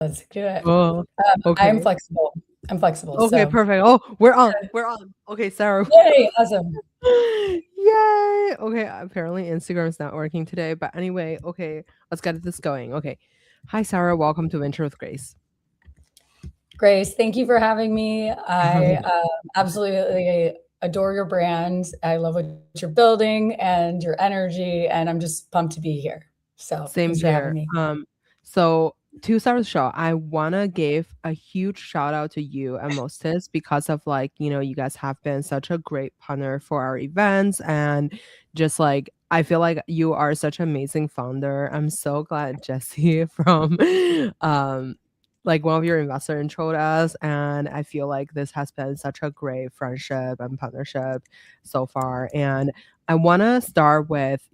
Let's do it. Oh, I'm okay. flexible. I'm flexible. Okay, So, perfect. Oh, we're on. We're on. Okay, Sarah. yay, awesome. Yay. Okay, apparently Instagram's not working today, but anyway, okay, let's get this going. Okay. Hi, Sarah. Welcome to Venture with Grace. Grace, thank you for having me. I absolutely adore your brand. I love what you're building and your energy, and I'm just pumped to be here. So, Same thanks for having here. me. So to start the show, I wanna give a huge shout out to you and Mostest because of like, you guys have been such a great partner for our events and just like I feel like you are such an amazing founder. I'm so glad Jesse from like one of your investor introed us, and I feel like this has been such a great friendship and partnership so far. And I wanna start with,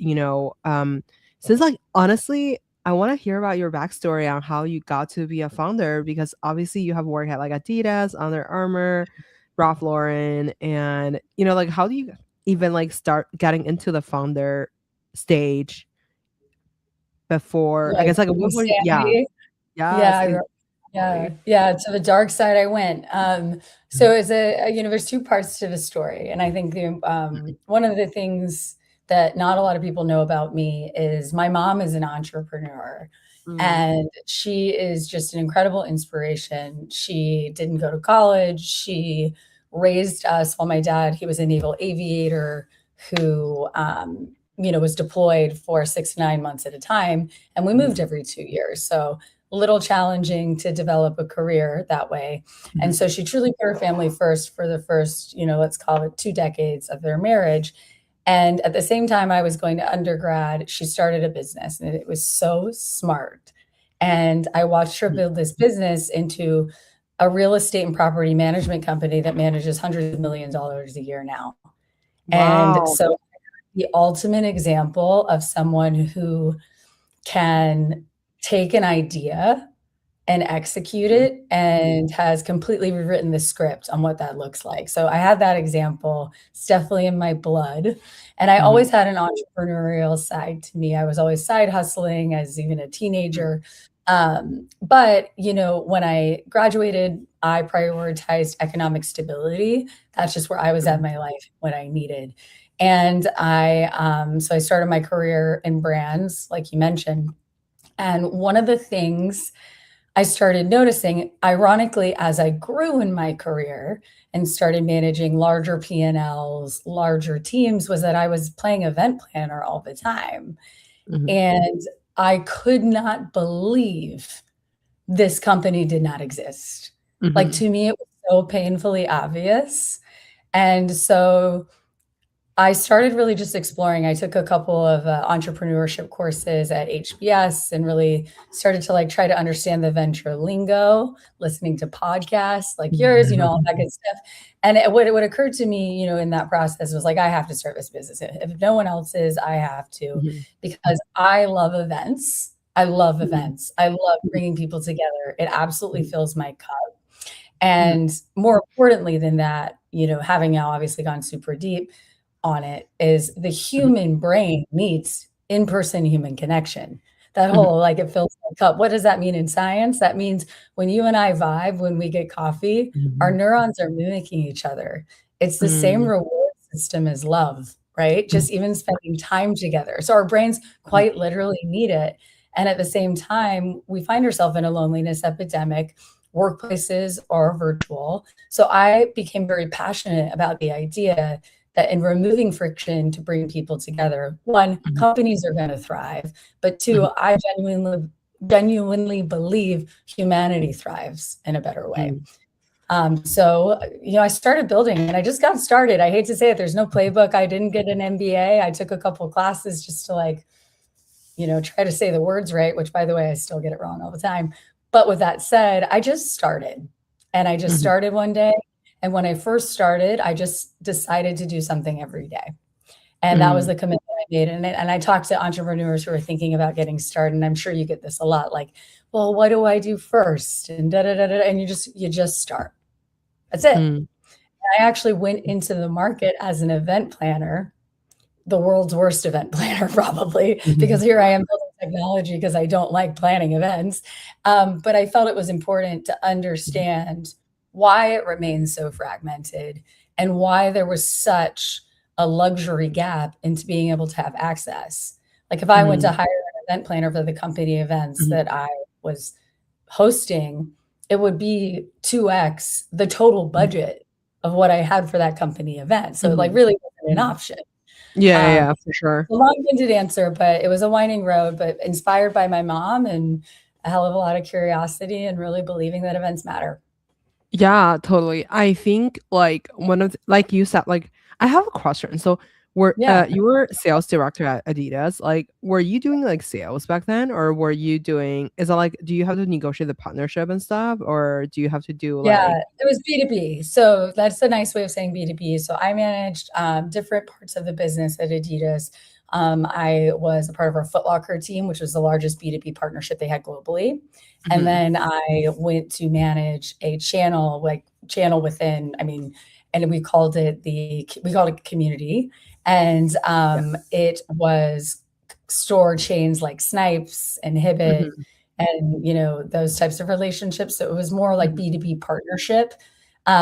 since like honestly I want to hear about your backstory on how you got to be a founder because obviously you have worked at like Adidas, Under Armour, Ralph Lauren, and like how do you even like start getting into the founder stage before I Like guess like at what point? Yeah, insanity. yes, Yeah, yeah, exactly. yeah. To the dark side, I went. So, as there's two parts to the story, and I think one of the things that not a lot of people know about me is my mom is an entrepreneur, Mm, and she is just an incredible inspiration. She didn't go to college. She raised us while my dad, he was a naval aviator who, was deployed for 6 to 9 months at a time, and we moved mhm, every 2 years. So a little challenging to develop a career that way. And mhm, so she truly put her family first for the first, let's call it 2 decades of their marriage. And at the same time I was going to undergrad, she started a business and it was so smart. And I watched her mhm. build this business into a real estate and property management company that manages hundreds of millions of dollars a year now. And Wow. so the ultimate example of someone who can take an idea and execute Mhm, it and has completely rewritten the script on what that looks like. So I had that example. It's definitely in my blood. And I mhm, always had an entrepreneurial side to me. I was always side hustling as even a mhm, teenager. But when I graduated, I prioritized economic stability. That's just where I was at mhm, in my life, what I needed. And so I started my career in brands, like you mentioned. And one of the things I started noticing, ironically, as I grew in my career and started managing larger P&Ls, larger teams, was that I was playing event planner all the time. mhm, And I could not believe this company did not exist. Like, mhm, to me, it was so painfully obvious. And so I started really just exploring. I took a couple of entrepreneurship courses at HBS and really started to like try to understand the venture lingo, listening to podcasts like yours, all that good stuff. And what occurred to me, in that process was like, I have to start this business. If no one else is, I have to, mhm, because I love events. I love mhm, events. I love mhm, bringing people together. It absolutely mhm, fills my cup. mhm, And more importantly than that, having now obviously gone super deep on it, is the mhm, human brain needs in-person human connection. That mhm, whole, like, it fills my cup. What does that mean in science? That means when you and I vibe, when we get coffee, our mhm, neurons are mimicking each other. It's the same mhm, reward system as love, right? mhm, Just even spending time together. So our brains mhm, quite literally need it. And at the same time, we find ourselves in a loneliness epidemic. Workplaces are virtual. So I became very passionate about the idea that in removing friction to bring people together, one, mhm, companies are going to thrive, but two, mhm, I genuinely believe humanity thrives in a better way. mhm. So, I started building and I just got started. I hate to say it, there's no playbook. I didn't get an MBA. I took a couple of classes just to like, try to say the words right, which by the way, I still get it wrong all the time. But with that said, I just started and I just Mhm, started one day. And when I first started, I just decided to do something every day. And that was mhm, the commitment I made. And I talk to entrepreneurs who are thinking about getting started. And I'm sure you get this a lot, like, well, what do I do first? And da da da da. And you just start. That's it. mhm, I actually went into the market as an event planner, the world's worst event planner, probably, because mhm, here I am building technology because I don't like planning events. But I felt it was important to Mhm, understand why it remains so fragmented and why there was such a luxury gap into being able to have access. Like if I went to mhm, hire an event planner for the company events mhm, that I was hosting, it would be 2x the total mhm, budget of what I had for that company event. So it like mhm, really wasn't an mhm. option. Yeah, yeah, Um, yeah, for sure. a long-winded answer, but it was a winding road, but inspired by my mom and a hell of a lot of curiosity and really believing that events matter. Yeah, totally. I think, like, one of the like you said, like I have a question. So, Yeah. you were sales director at Adidas. Like, were you doing, like, sales back then, or were you doing is it, like do you have to negotiate the partnership and stuff, or do you have to do, Yeah, like it was B2B. So that's a nice way of saying B2B. So I managed different parts of the business at Adidas. I was a part of our Foot Locker team, which was the largest B2B partnership they had globally. And Mhm, then I went to manage a channel, like channel within, I mean, and we called it community. And yeah, it was store chains like Snipes and Hibbett mhm, and, those types of relationships. So it was more like mhm, B2B partnership.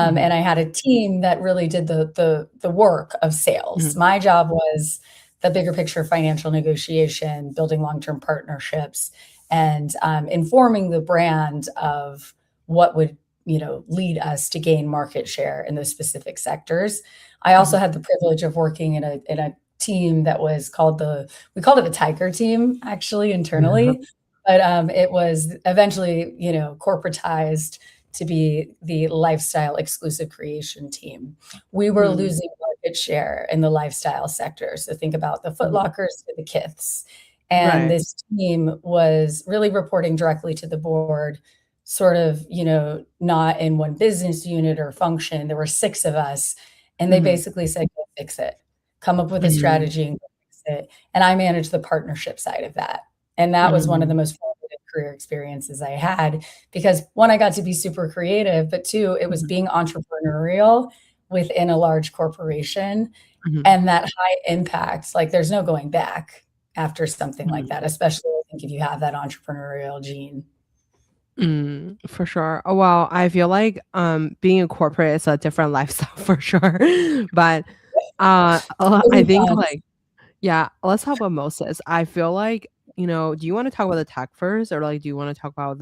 mhm, And I had a team that really did the work of sales. mhm, My job was the bigger picture financial negotiation, building long-term partnerships, and informing the brand of what would lead us to gain market share in those specific sectors. I also mhm, had the privilege of working in a team that was called we called it the Tiger team actually mhm, internally, but it was eventually corporatized to be the lifestyle exclusive creation team. We were mhm, losing market share in the lifestyle sector. So think about the Foot mhm. Lockers to the Kiths. And Right. this team was really reporting directly to the board, sort of, not in one business unit or function. There were six of us, and they Mhm, basically said, go fix it, come up with a mhm, strategy and go fix it. And I managed the partnership side of that. And that was one of the mhm, most formative career experiences I had because one, I got to be super creative, but two, it was mhm, being entrepreneurial within a large corporation mhm, and that high impact. Like there's no going back after something like mhm. that, especially I think if you have that entrepreneurial gene. For sure. Oh, well, I feel like, being a corporate is a different lifestyle for sure. But, Pros I and think, cons. like yeah, let's talk about Moses. I feel like, do you wanna talk about the tech first, or, like, do you wanna talk about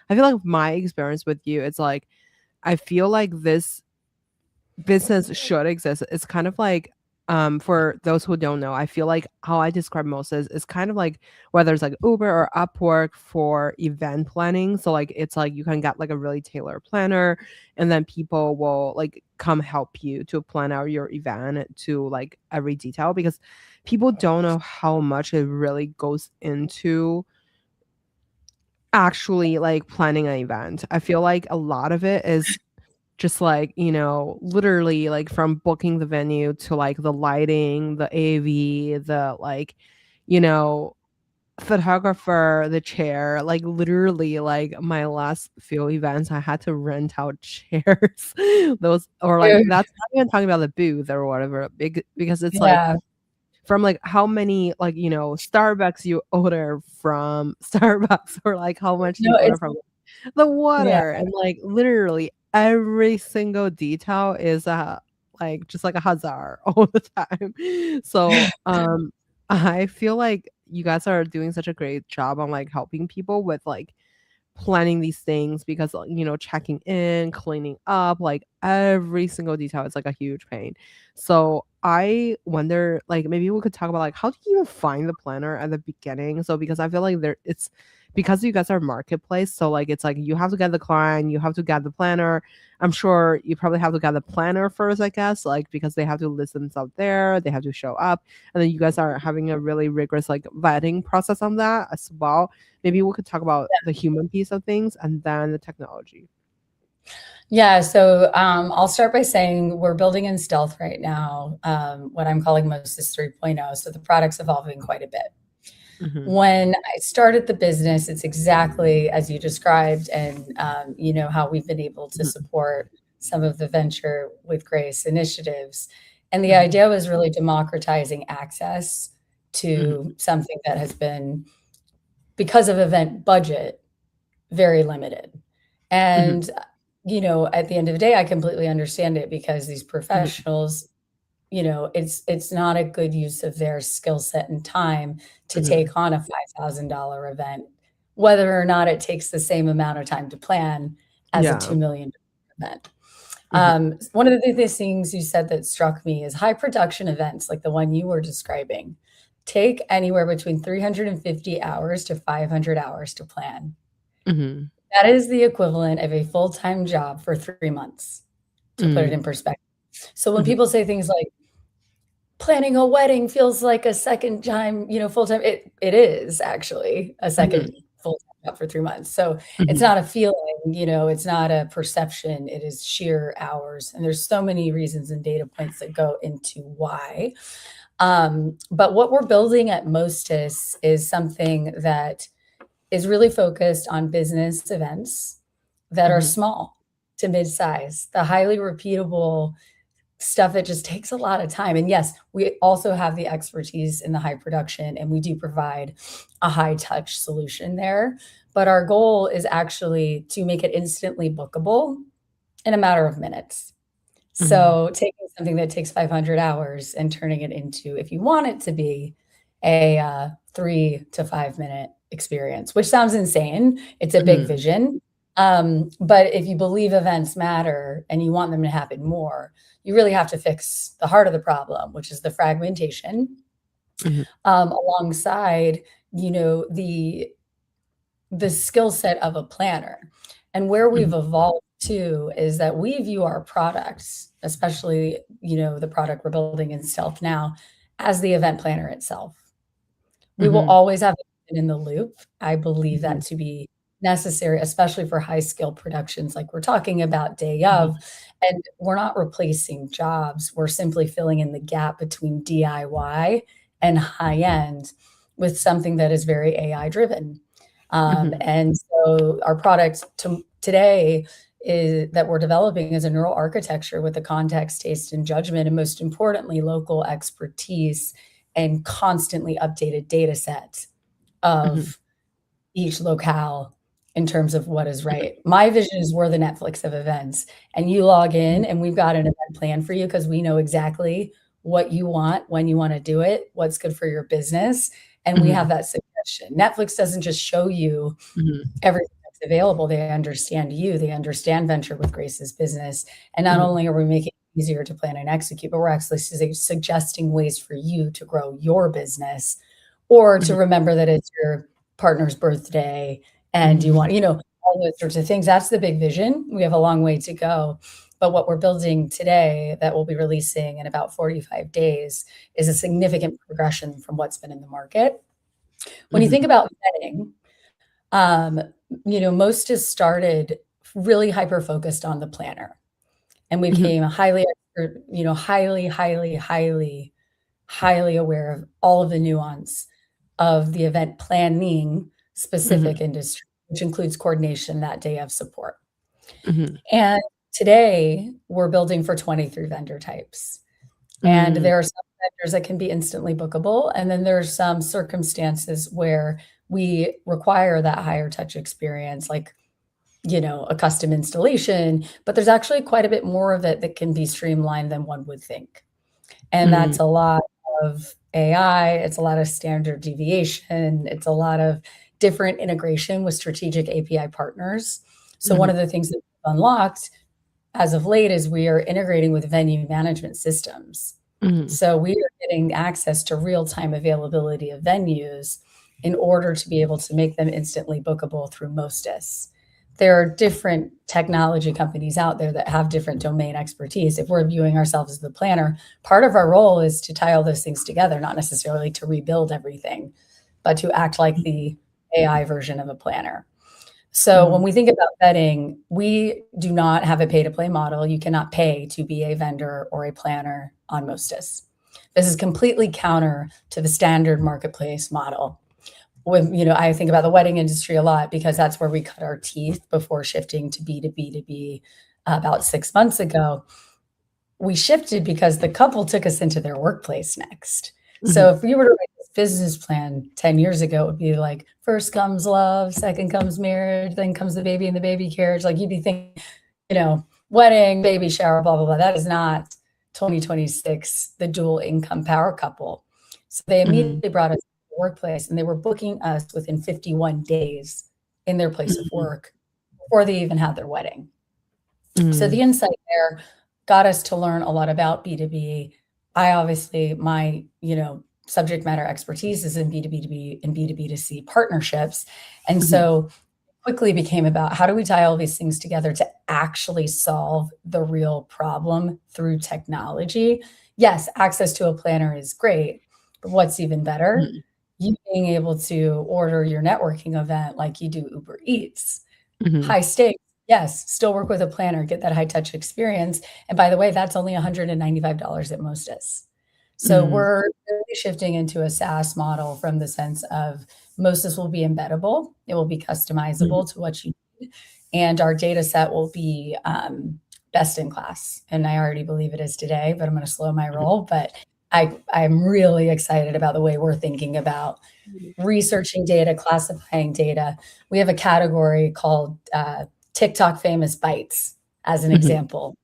I feel like my experience with you, it's like, I feel like this business should exist. It's kind of like, for those who don't know, I feel like how I describe Moses is kind of like whether it's like Uber or Upwork for event planning. So like it's like you can get like a really tailored planner, and then people will like come help you to plan out your event to like every detail, because people don't know how much it really goes into actually like planning an event. I feel like a lot of it is just like, literally like from booking the venue to like the lighting, the AV, the like, you know, photographer, the chair, like literally like my last few events I had to rent out chairs. Those or like Dude, that's not even talking about the booth or whatever, because it's like yeah. from like how many like, Starbucks you order from Starbucks, or like how much No, you order it's from the yeah. water, and, like, literally every single detail is, like, just like a hazard all the time. So, I feel like you guys are doing such a great job on, like, helping people with, like, planning these things, because, checking in, cleaning up, like, every single detail is, like, a huge pain. So, I wonder, like, maybe we could talk about, like, how do you even find the planner at the beginning? So, because I feel like it's because you guys are marketplace, so, like, it's like you have to get the client, you have to get the planner. I'm sure you probably have to get the planner first, I guess, like, because they have to list themselves there, they have to show up, and then you guys are having a really rigorous, like, vetting process on that as well. Maybe we could talk about the human piece of things and then the technology. Yeah, so I'll start by saying we're building in stealth right now, what I'm calling Mostest 3.0. So the product's evolving quite a bit. Mhm, When I started the business, it's exactly as you described, and how we've been able to mhm, support some of the venture with grace initiatives. And the mhm, idea was really democratizing access Mhm. to something that has been, because of event budget, very limited. Mhm. And, at the end of the day, I completely understand it because these Mhm. professionals, it's not a good use of their skill set and time to Mhm. take on a $5,000 event, whether or not it takes the same amount of time to plan as a Yeah. $2 million event. Mhm. One of the things you said that struck me is high production events like the one you were describing take anywhere between 350 hours to 500 hours to plan. Mhm. That is the equivalent of a full-time job for 3 months, to put it Mm. in perspective. So when Mhm. people say things like, "Planning a wedding feels like a second time, full-time," it is actually a Mhm. second full-time job for 3 months. So it's Mhm. not a feeling, it's not a perception, it is sheer hours, and there's so many reasons and data points that go into why. But what we're building at Mostest is something that is really focused on business events that are Mhm. small to mid-size, the highly repeatable stuff that just takes a lot of time. And yes, we also have the expertise in the high production, and we do provide a high touch solution there. But our goal is actually to make it instantly bookable in a matter of minutes. Mhm. So taking something that takes 500 hours and turning it into, if you want it to be a 3 to 5 minute experience, which sounds insane. It's a big Mhm. vision. But if you believe events matter and you want them to happen more, you really have to fix the heart of the problem, which is the fragmentation, Mhm. alongside, the skill set of a planner. And where we've Mhm. evolved to is that we view our products, especially, the product we're building in Stealth now, as the event planner itself. We will Mhm. always have a human in the loop. I believe that Mhm. to be necessary, especially for high skill productions like we're talking about day Mhm. of. And we're not replacing jobs. We're simply filling in the gap between DIY and high end with something that is very AI driven. Mhm. And so our product today is that we're developing is a neural architecture with the context, taste, and judgment, and most importantly, local expertise and constantly updated data set Mhm. of each locale in terms of what is Mhm. right. My vision is we're the Netflix of events, and you log Mhm. in and we've got an event plan for you because we know exactly what you want, when you wanna do it, what's good for your business, and we have Mhm. that suggestion. Netflix doesn't just show you Mhm. everything that's available. They understand you, they understand Venture with Grace's business, and not Mhm. only are we making it easier to plan and execute, but we're actually suggesting ways for you to grow your business or to Mhm. remember that it's your partner's birthday and you Mhm. want, all those sorts of things. That's the big vision. We have a long way to go. But what we're building today that we'll be releasing in about 45 days is a significant progression from what's been in the market. When you think Mhm. about vetting, um, most has started really hyper focused on the planner, and we Mhm. became highly expert, highly, highly, highly, highly aware of all of the nuance of the event planning Mhm. specific industry, which includes coordination that day of support. Mhm. And today we're building for 23 vendor types. And Mm. there are some vendors that can be instantly bookable, and then there's some circumstances where we require that higher touch experience, like, a custom installation, but there's actually quite a bit more of it that can be streamlined than one would think. And Mm. that's a lot of AI, it's a lot of standard deviation, it's a lot of different integration with strategic API partners. So one Mhm. of the things that we've unlocked as of late is we are integrating with venue management systems. Mhm. So we are getting access to real-time availability of venues in order to be able to make them instantly bookable through Mostest. There are different technology companies out there that have different domain expertise. If we're viewing ourselves as the planner, part of our role is to tie all those things together, not necessarily to rebuild everything, but to act like the AI version of a planner. So when Mhm. we think about vetting, we do not have a pay-to-play model. You cannot pay to be a vendor or a planner on Mostest. This is completely counter to the standard marketplace model. I think about the wedding industry a lot because that's where we cut our teeth before shifting to B2B about 6 months ago. We shifted because the couple took us into their workplace next. Mhm. So if we were to write this business plan 10 years ago would be like, first comes love, second comes marriage, then comes the baby and the baby carriage. Like you'd be thinking, wedding, baby shower, blah, blah, blah. That is not 2026, the dual income power couple. So they Mhm. immediately brought us to the workplace and they were booking us within 51 days in their place of Mhm. work before they even had their wedding. So the Mhm. insight there got us to learn a lot about B2B. I obviously, my, subject matter expertise is in B2B2B and B2B2C partnerships. And Mhm. so quickly became about how do we tie all these things together to actually solve the real problem through technology. Yes, access to a planner is great, but what's even better? Mhm. You being able to order your networking event like you do Uber Eats. Mhm. High stakes, yes, still work with a planner, get that high touch experience, and by the way, that's only $195 at Mostest. So Mhm. we're really shifting into a SaaS model from the sense of Mostest will be embeddable, it will be Mhm. customizable to what you need, and our data set will be, best in class, and I already believe it is today, but I'm gonna slow my Mhm. roll, but I'm really excited about the way we're thinking about Mhm. researching data, classifying data. We have a category called TikTok famous bites, as an Mhm. example,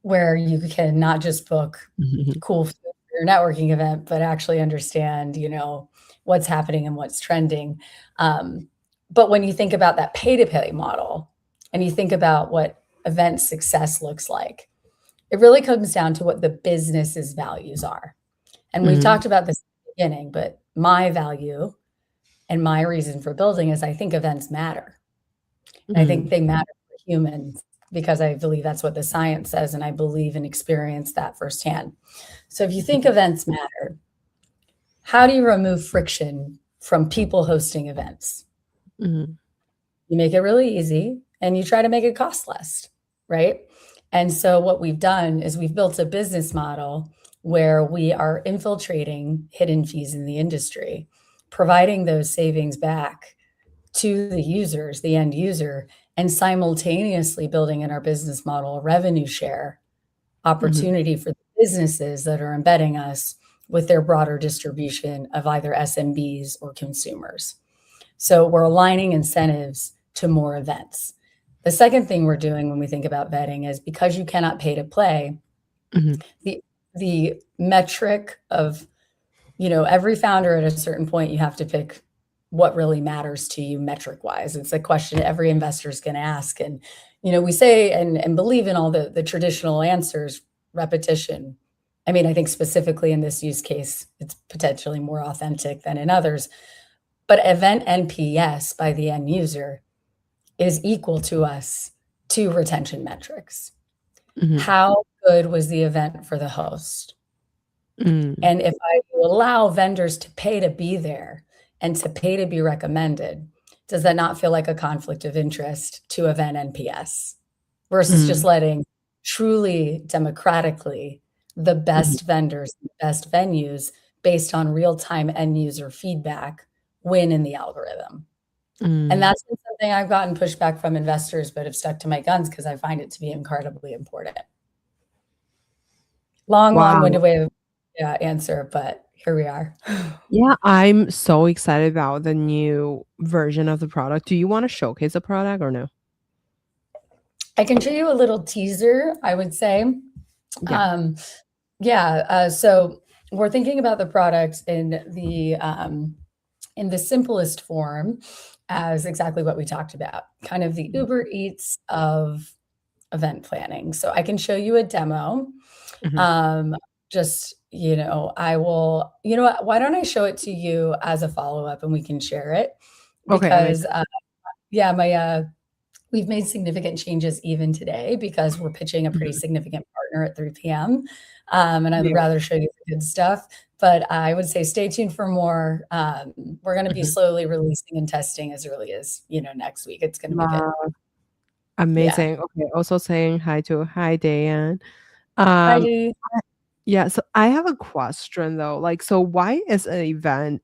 where you can not just book Mhm. cool food for your networking event, but actually understand, what's happening and what's trending. Um, but when you think about that pay to pay model and you think about what event success looks like, it really comes down to what the business's values are. And we've Mhm. talked about this at the beginning, but my value and my reason for building is I think events matter. And I think Mhm. they matter for humans because I believe that's what the science says, and I believe and experience that firsthand. So if you think events matter, how do you remove friction from people hosting events? Mhm. You make it really easy and you try to make it cost less, right? And so what we've done is we've built a business model where we are infiltrating hidden fees in the industry, providing those savings back to the users, the end user, and simultaneously building in our business model a revenue share Mhm. opportunity for the businesses that are embedding us with their broader distribution of either SMBs or consumers. So we're aligning incentives to more events. The second thing we're doing when we think about vetting is because you cannot pay to play, Mhm. the the metric of every founder at a certain point, you have to pick what really matters to you metric wise. It's a question every investor is going to ask. And, we say and believe in all the traditional answers, repetition. I mean, I think specifically in this use case, it's potentially more authentic than in others. But event NPS by the end user is equal to us to retention metrics. Mhm. How good was the event for the host? Mhm. And if I allow vendors to pay to be there and to pay to be recommended, does that not feel like a conflict of interest to event NPS versus just Mhm. letting truly democratically the Mhm. best vendors, the best venues based on real-time end user feedback win in the algorithm? And Mhm. that's been something I've gotten pushback from investors, but have stuck to my guns because I find it to be incredibly important. Long, Wow. long-winded way of yeah, answer, but here we are. Yeah, I'm so excited about the new version of the product. Do you wanna showcase the product or no? I can show you a little teaser, I would say. Yeah. Um, yeah, so we're thinking about the product in the simplest form as exactly what we talked about, kind of the Mhm. Uber Eats of event planning. So I can show you a demo. Mhm. Um, just, I will, what? Why don't I show it to you as a follow up and we can share it? Okay, Because, amazing. yeah, we've made significant changes even today because we're pitching a pretty Mhm. significant partner at 3 PM, and I'd Yeah. rather show you the good stuff, but I would say stay tuned for more. We're gonna be Mhm. slowly releasing and testing as early as, next week. It's gonna be good. Wow, Yeah. amazing. Okay, also saying hi, Diane. Hi, Um, Dee. yeah, so I have a question though, like, so why is an event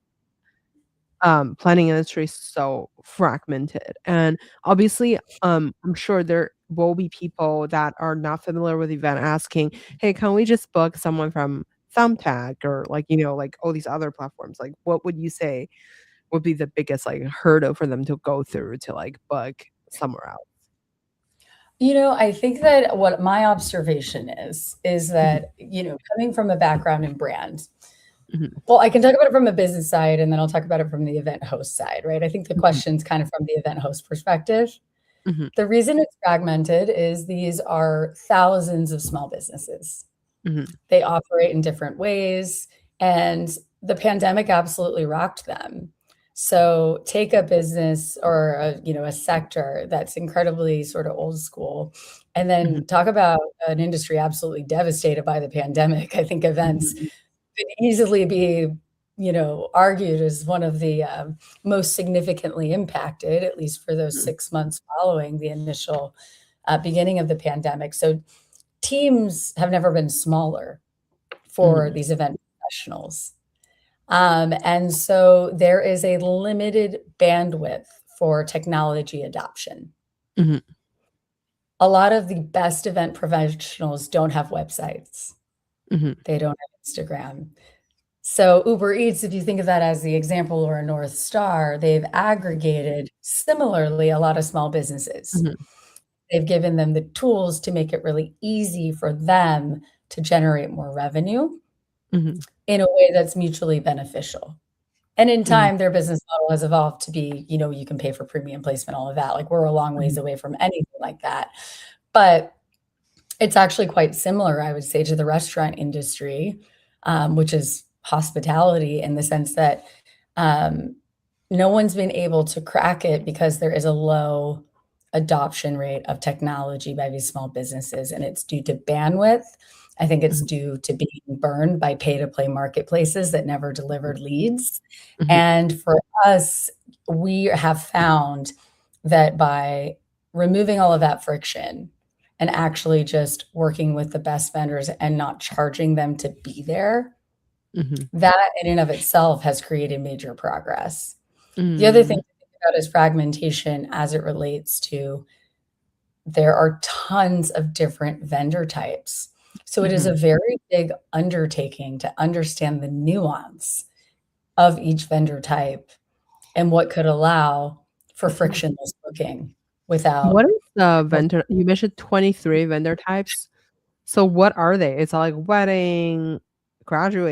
planning industry is so fragmented. And obviously, I'm sure there will be people that are not familiar with event asking, "Hey, can we just book someone from Thumbtack or like, like all these other platforms, like what would you say would be the biggest like hurdle for them to go through to like book somewhere else? I think that what my observation is Mhm, that, coming from a background in brand, mhm, well, I can talk about it from a business side, and then I'll talk about it from the event host side, right? I think the mhm, question's kind of from the event host perspective. mhm, The reason it's fragmented is these are thousands of small businesses. mhm, They operate in different ways, and the pandemic absolutely rocked them. So take a business or a sector that's incredibly sort of old school, and mhm, then talk about an industry absolutely devastated by the pandemic. I think events mhm, could easily be, argued as one of the most significantly impacted, at least for those mhm, 6 months following the initial beginning of the pandemic. So teams have never been smaller for mhm, these event professionals. And so there is a limited bandwidth for technology adoption. mhm, A lot of the best event professionals don't have websites. mhm, They don't have Instagram. So Uber Eats, if you think of that as the example or a North Star, they've aggregated similarly a lot of small businesses. mhm, They've given them the tools to make it really easy for them to generate more revenue mhm, in a way that's mutually beneficial. And in mhm, time, their business model has evolved to be, you can pay for premium placement, all of that. Like, we're a long ways mhm, away from anything like that. But it's actually quite similar, I would say, to the restaurant industry, which is hospitality in the sense that um, no one's been able to crack it because there is a low adoption rate of technology by these small businesses, and it's due to bandwidth. I think it's mhm, due to being burned by pay-to-play marketplaces that never delivered leads. mhm, And for us, we have found that by removing all of that friction and actually just working with the best vendors and not charging them to be there, mhm, that in and of itself has created major progress. The other thing mm, to think about is fragmentation as it relates to there are tons of different vendor types. So it is a mhm, very big undertaking to understand the nuance of each vendor type and what could allow for mhm. frictionless booking without What is the vendor you mentioned 23 vendor types. So what are they? It's like wedding,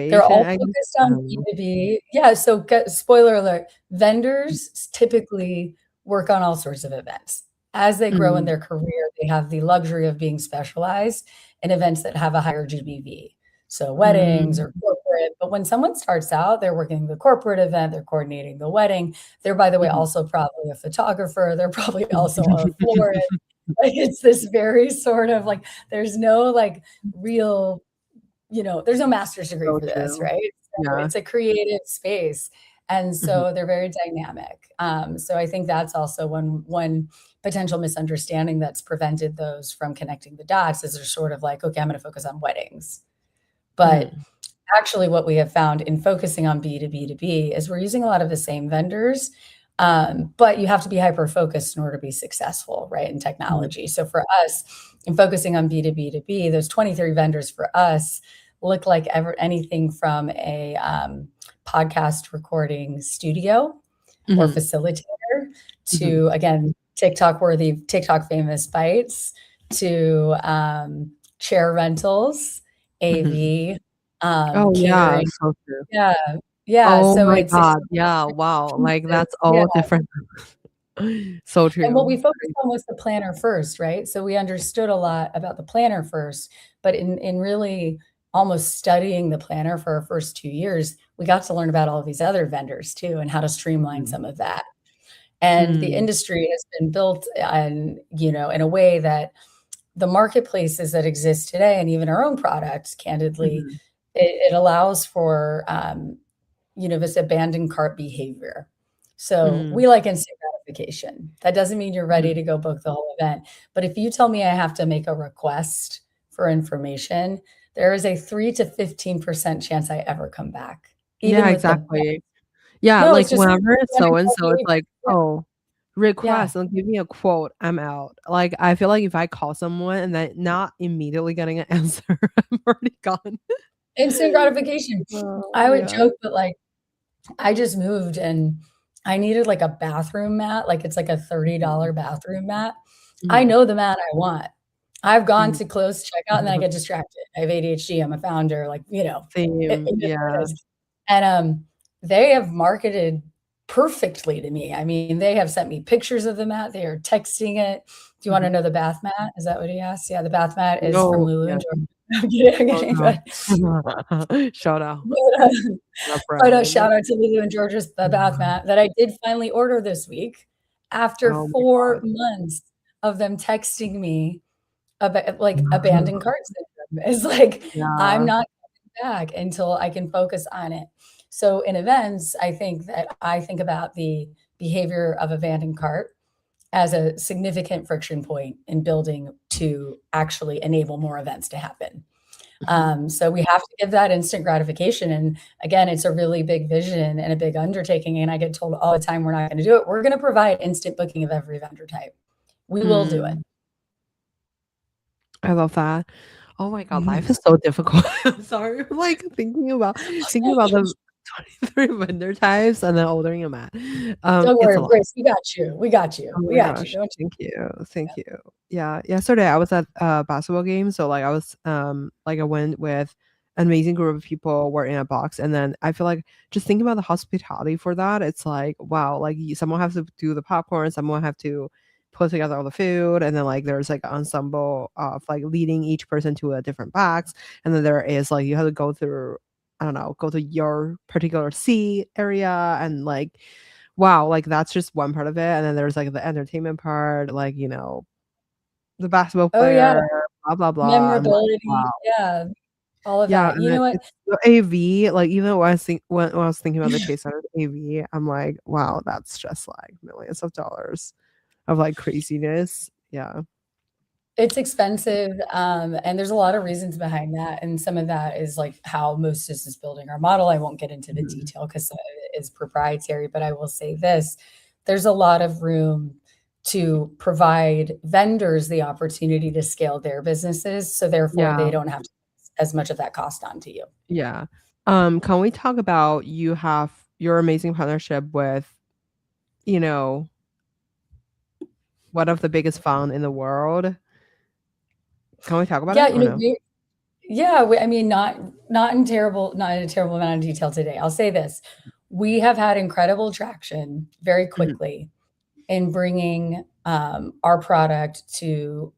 they're graduation, all I guess? focused I on don't know. B2B. Yeah, so spoiler alert, vendors typically work on all sorts of events. As they grow in Mm, their career, they have the luxury of being specialized in events that have a higher GBV. So weddings mm, or corporate, but when someone starts out, they're working the corporate event, they're coordinating the wedding. They're, by the way, mhm. also probably a photographer, they're probably also a florist. Like, it's this very sort of like there's no like real, there's no master's degree So for this, true. right? So Yeah. it's a creative space. And Mhm, so they're very dynamic. So I think that's also one potential misunderstanding that's prevented those from connecting the dots is they're sort of like, okay, I'm going to focus on weddings. But mhm, actually, what we have found in focusing on B2B2B is we're using a lot of the same vendors, but you have to be hyper-focused in order to be successful, right, in mhm, technology. So for us, in focusing on B2B2B, those 23 vendors for us look like anything from a, podcast recording studio or mhm, facilitator mhm, to, again, TikTok-worthy, TikTok famous bites to, chair rentals, mhm. AV, Oh, yeah, catering. so true. Yeah, yeah, Oh so my it's god, yeah, wow, like, that's yeah, all different. So and what we true. focused on was the planner first, right? So we understood a lot about the planner first, but in really almost studying the planner for our first 2 years, we got to learn about all of these other vendors too and how to streamline Mhm, some of that. And the mm, industry has been built and, in a way that the marketplaces that exist today and even our own products, candidly, mhm, it allows for, this abandoned cart behavior. So mm, we like instant gratification. That doesn't mean you're ready mhm. to go book the whole event. But if you tell me I have to make a request for information, there is a 3 to 15% chance I ever come back, even Yeah, with the exactly. Yeah, no, like, it's just whenever it's standard so and cart so, it's behavior. like, Yeah, "Oh, yeah. request, and give me a quote, I'm out." Like, I feel like if I call someone and then not immediately getting an answer, I'm already gone. Instant gratification. Oh, I would yeah. joke, but, like, I just moved and I needed, like, a bathroom mat, like, it's like a Mhm, $30 bathroom mat. I mhm, know the mat I want. I've gone mhm. to close checkout and then I get distracted. I have ADHD, I'm a founder, like, it Same, is what yeah. it is. And, they have marketed perfectly to me. I mean, they have sent me pictures of the mat, they are texting it. Do you wanna Mhm. know the bath mat? Is that what he asked? Yeah, the bath mat is from No, Lulu yeah. and Jordan. I'm kidding, I'm Oh, kidding, no. Shout out that but a brand. shout out to Lulu and George's the bath mat that I did finally order this week after Oh my 4 god. months of them texting me about, like, abandoned cart syndrome. It's like, I'm Yeah. not coming back until I can focus on it. So in events, I think that I think about the behavior of abandoned cart as a significant friction point in building to actually enable more events to happen. Mhm. So we have to give that instant gratification, and again, it's a really big vision and a big undertaking, and I get told all the time, "We're not gonna do it." We're gonna provide instant booking of every vendor type. We will do it. Mm. I love that. Oh my god, life Mhm. is so difficult. I'm sorry, like, thinking about the 23 vendor types and then ordering a mat. Don't It's a worry, lot. Grace, we got you. We got you. Oh We my got you. gosh, Don't thank you, thank you. Yeah, yesterday I was at a basketball game, so, like, I went with an amazing group of people, we're in a box, and then I feel like just thinking about the hospitality for that, it's like, wow, like, y someone has to do the popcorn, someone have to put together all the food, and then, like, there's, like, an ensemble of, like, leading each person to a different box, and then there is, like, you have to go through I don't know, go to your particular seat area and, like, wow, like, that's just one part of it, and then there's, like, the entertainment part, like, the basketball Oh, yeah. player, blah, blah, blah. I'm like, Memorability. "Wow." Yeah, all of Yeah, that. and You then know what? it's the AV, like, even when I was thinking about the Chase Center AV, I'm like, "Wow, that's just, like, millions of dollars of, like, craziness." Yeah. It's expensive, and there's a lot of reasons behind that, and some of that is, like, how Mostest is building our model. I won't get into the Mhm. detail because some of it is proprietary, but I will say this, there's a lot of room to provide vendors the opportunity to scale their businesses, so therefore they Yeah, don't have to as much of that cost onto you. yeah. Can we talk about you have your amazing partnership with, you know, one of the biggest fund in the world? Can we talk about Yeah, it or no? we yeah, I mean, not in a terrible amount of detail today. I'll say this, we have had incredible traction very Mhm, quickly in bringing, our product to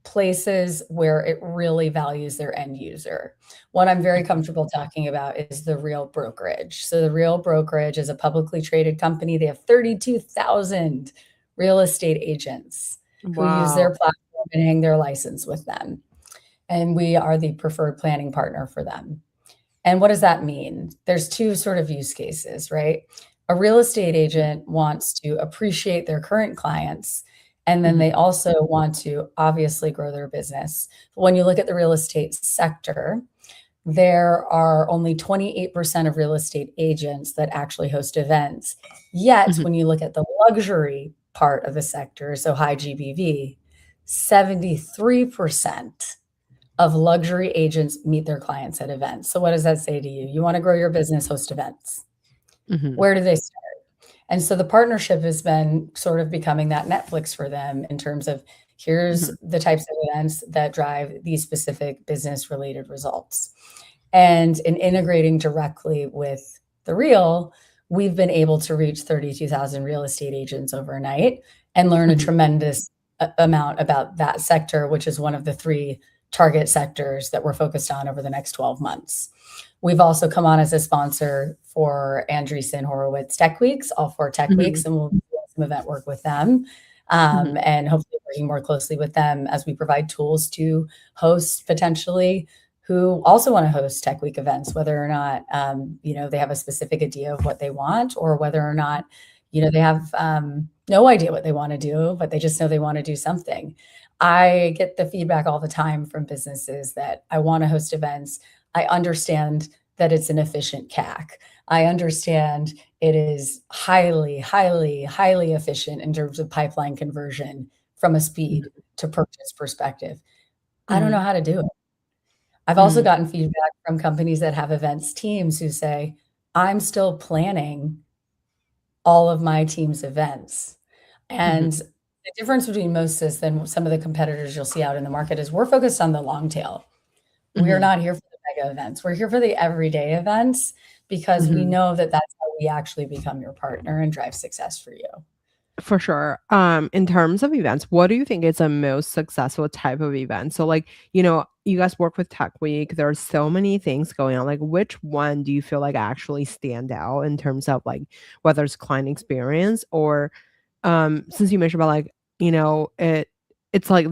places where it really values their end user. What I'm very mhm. comfortable talking about is the Real Brokerage. So the Real Brokerage is a publicly traded company. They have 32,000 real estate agents who use their Wow. platform and hang their license with them, and we are the preferred planning partner for them. And what does that mean? There's 2 sort of use cases, right? A real estate Mhm, agent wants to appreciate their current clients, and then mhm, they also want to obviously grow their business. When you look at the real estate sector, there are only 28% of real estate agents that actually host events. Yet, mhm. when you look at the luxury part of the sector, so high GBV, 73% of luxury agents meet their clients at events. So what does that say to you? You wanna grow your business, host events. Mhm, Where do they start? And so the partnership has been sort of becoming that Netflix for them in terms of here's mhm, the types of events that drive these specific business related results. And in integrating directly with the Real, we've been able to reach 32,000 real estate agents overnight and learn a mhm, tremendous amount about that sector, which is one of the 3 target sectors that we're focused on over the next 12 months. We've also come on as a sponsor for Andreessen Horowitz Tech Weeks, all 4 tech mhm, weeks, and we'll do some event work with them, mhm, and hopefully working more closely with them as we provide tools to hosts potentially who also want to host Tech Week events, whether or not they have a specific idea of what they want, or whether or not they have no idea what they want to do, but they just know they want to do something. I get the feedback all the time from businesses that I want to host events. I understand that it's an efficient CAC. I understand it is highly, highly, highly efficient in terms of pipeline conversion from a mhm, speed to purchase perspective. I don't know mhm. how to do it. I've also Mhm, gotten feedback from companies that have events teams who say, "I'm still planning all of my team's events." mhm, And the difference between Mostest and some of the competitors you'll see out in the market is we're focused on the long tail. We're mhm, not here for the mega events. We're here for the everyday events because we mhm. know that that's how we actually become your partner and drive success for you. For sure. In terms of events, what do you think is the most successful type of event? So, like, you guys work with Tech Week. There's so many things going on. Like, which one do you feel like actually stand out in terms of like whether it's client experience or, since you mentioned about like, it's like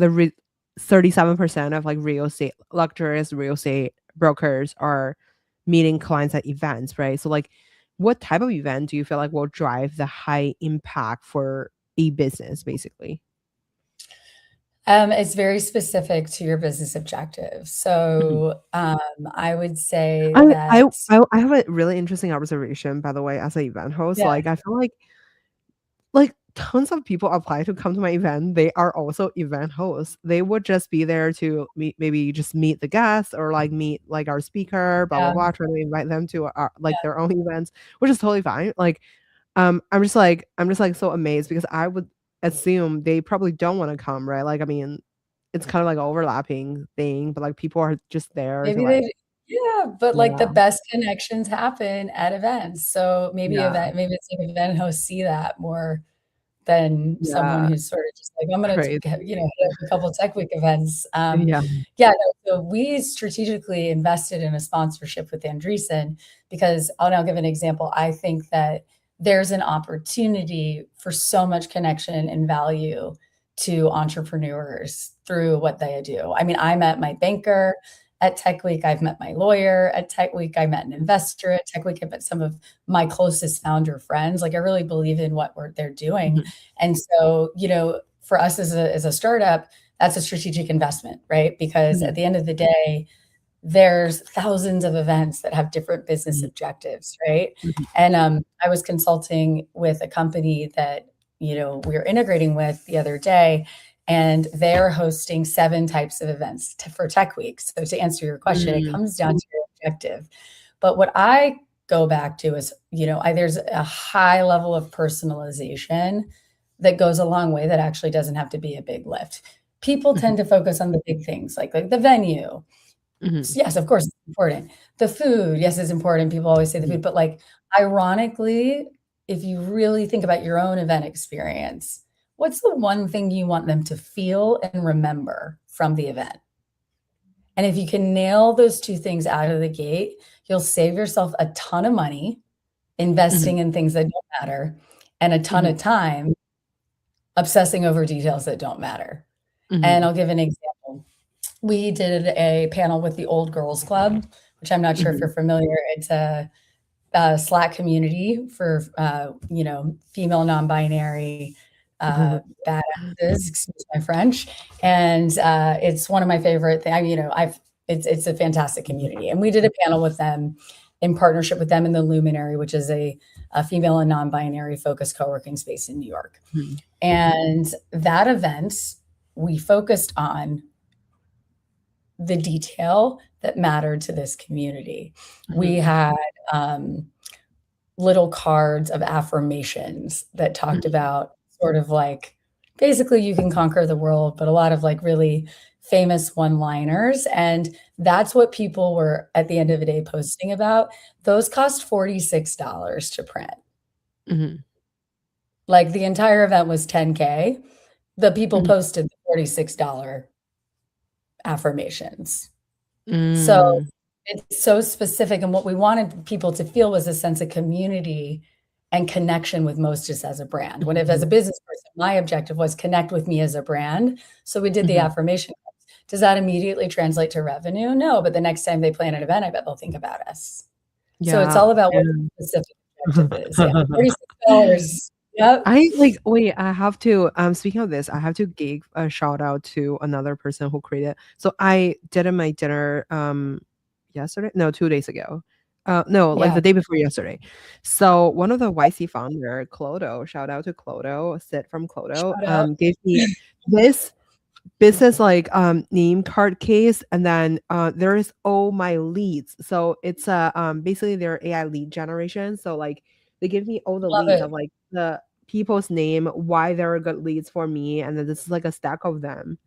37% of like real estate luxurious real estate brokers are meeting clients at events, right? So, like, what type of event do you feel like will drive the high impact for a business, basically? It's very specific to your business objectives. Mhm. So, I would say I I that I have a really interesting observation, by the way, as an event host. yeah, Like, I feel like tons of people apply to come to my event. They are also event hosts. They would just be there to meet, maybe just meet the guests or like meet like our speaker, blah blah yeah, blah, trying to invite them to our like their own events, which is totally fine. Like, I'm just like so amazed because I would assume they probably don't wanna come, right? Like, I mean, it's kind of like an overlapping thing, but, like, people are just there to, maybe like, they yeah, but, like, the yeah, best connections happen at events. So yeah, maybe it's like event hosts see that more than someone yeah, who's sort of just like, "I'm gonna crazy. hit up a couple tech week events." Yeah. Yeah, no, so we strategically invested in a sponsorship with Andreessen because I'll give an example. I think that there's an opportunity for so much connection and value to entrepreneurs through what they do. I mean, I met my banker at Tech Week, I've met my lawyer at Tech Week, I met an investor at Tech Week, I met some of my closest founder friends. Like, I really believe in what they're doing. Mhm, And so, for us as a startup, that's a strategic investment, right? Because at mhm, the end of the day, there's thousands of events that have different business mhm, objectives, right? mhm, And I was consulting with a company that we were integrating with the other day, and they're hosting 7 types of events for Tech Week. So to answer your question, it mm, comes down to your objective. But what I go back to is, there's a high level of personalization that goes a long way that actually doesn't have to be a big lift. People mhm, tend to focus on the big things like the venue. mhm, Yes, of course, it's important. The food, yes, it's important. People always say the mhm, food, but, like, ironically, if you really think about your own event experience, what's the one thing you want them to feel and remember from the event? And if you can nail those 2 things out of the gate, you'll save yourself a ton of money mhm, investing in things that don't matter and a ton mhm, of time obsessing over details that don't matter. And mhm, I'll give an example. We did a panel with the Old Girls Club, which I'm not sure if mhm, you're familiar. It's a Slack community for, female non-binary, mhm, badasses, excuse my French, and, it's one of my favorite thing I you know, I've it's a fantastic community, and we did a panel with them in partnership with them in the Luminary, which is a female and non-binary focused co-working space in New York. mhm, And that event, we focused on the detail that mattered to this community. We mhm, had, um, little cards of affirmations that talked mhm, about sort of like, basically, you can conquer the world, but a lot of, like, really famous one-liners, and that's what people were, at the end of the day, posting about. Those cost $46 to print. mhm, Like, the entire event was 10K. The people mhm, posted the $46 affirmations. So, mm, it's so specific, and what we wanted people to feel was a sense of community and connection with Mostest as a brand. When if as a mhm, business person, my objective was connect with me as a brand, so we did the mhm. affirmation cards. Does that immediately translate to revenue? No, but the next time they plan an event, I bet they'll think about us. So it's Yeah, all about what yeah. the specific objective is. Yeah, $46. Yep. I like wait, I have to speaking of this, I have to give a shout out to another person who created. So I did my dinner yesterday? No, 2 days ago. No, like Yeah. the day before yesterday. So one of the YC founder, Clodo, shout out to Clodo, Sid from Clodo, Shout out. gave me this business like name card case, and then there is all my leads. So it's basically their AI lead generation. So like they give me all the Love leads it. of like the people's name, why they're good leads for me, and then this is like a stack of them.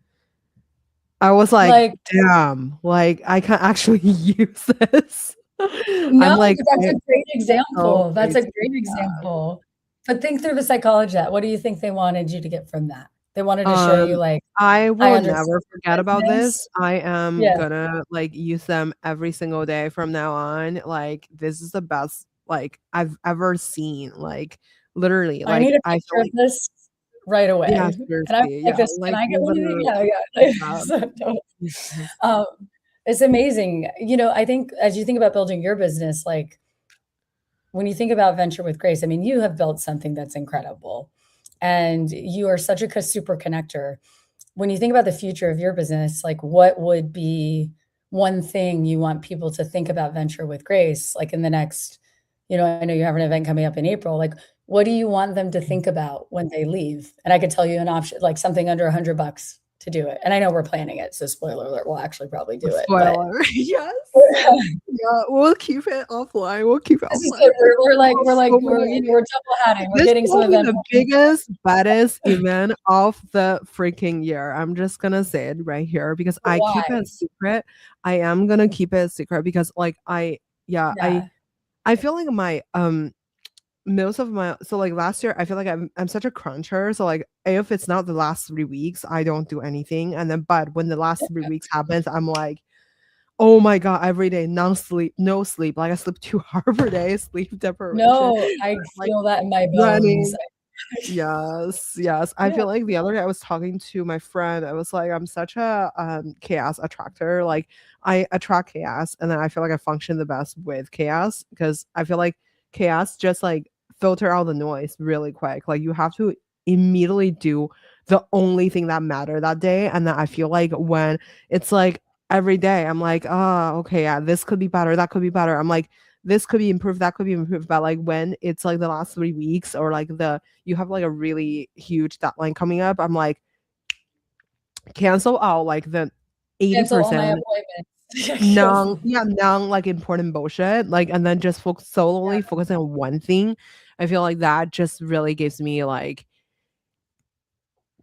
I was like, Like, damn, like I can actually use this. no, I'm like, but that's I a great so example. That's a crazy. great Yeah. example. But think through the psychology of that. What do you think they wanted you to get from that? They wanted to show you Um, like, I I will understand never forget about this. business. I am Yeah. gonna, like, use them every single day from now on. Like, this is the best, like, I've ever seen. Like, literally, I like, need a I feel picture of like this right yeah, away. And I was seriously, like yeah, this, "Can like, I get one of these?" literally, Yeah, yeah. yeah, So totally. yes. Um, it's amazing. I think as you think about building your business, like, when you think about Venture with Grace, I mean, you have built something that's incredible, and you are such a super connector. When you think about the future of your business, like, what would be one thing you want people to think about Venture with Grace, like, in the next I know you have an event coming up in April, like, what do you want them to think about when they leave? And I could tell you an option, like, something under $100 to do it, and I know we're planning it, so spoiler alert, we'll actually probably do it, but Spoiler, yes. Yeah, we'll keep it offline, we'll keep it this is offline. good. We're like Oh, we're like so we're, many we're double hatting. We're This getting some will be event the biggest, baddest event of the freaking year. I'm just gonna say it right here because I why? keep it a secret. I am gonna keep it a secret because like yeah, Yeah. I feel like my most of my so like last year I feel like I'm such a cruncher. So like if it's not the last 3 weeks, I don't do anything. And then but when the last 3 weeks happens, I'm like, oh my god, every day non-sleep, no sleep. Like I sleep 2 hours per day, sleep deprivation. No, I Like feel that in my bones. running. Yes, yes. I Yeah. feel like the other day I was talking to my friend. I was like, I'm such a chaos attractor. Like I attract chaos and then I feel like I function the best with chaos because I feel like chaos just like filter out the noise really quick. Like you have to immediately do the only thing that matter that day. And then I feel like when it's like every day, I'm like, oh, okay, yeah, this could be better, that could be better. I'm like, this could be improved, that could be improved. But like when it's like the last 3 weeks or like the you have like a really huge deadline coming up, I'm like, cancel out like the Cancel all my 80% appointments. non like important bullshit. Like and then just focus solely Yeah. focusing on one thing. I feel like that just really gives me like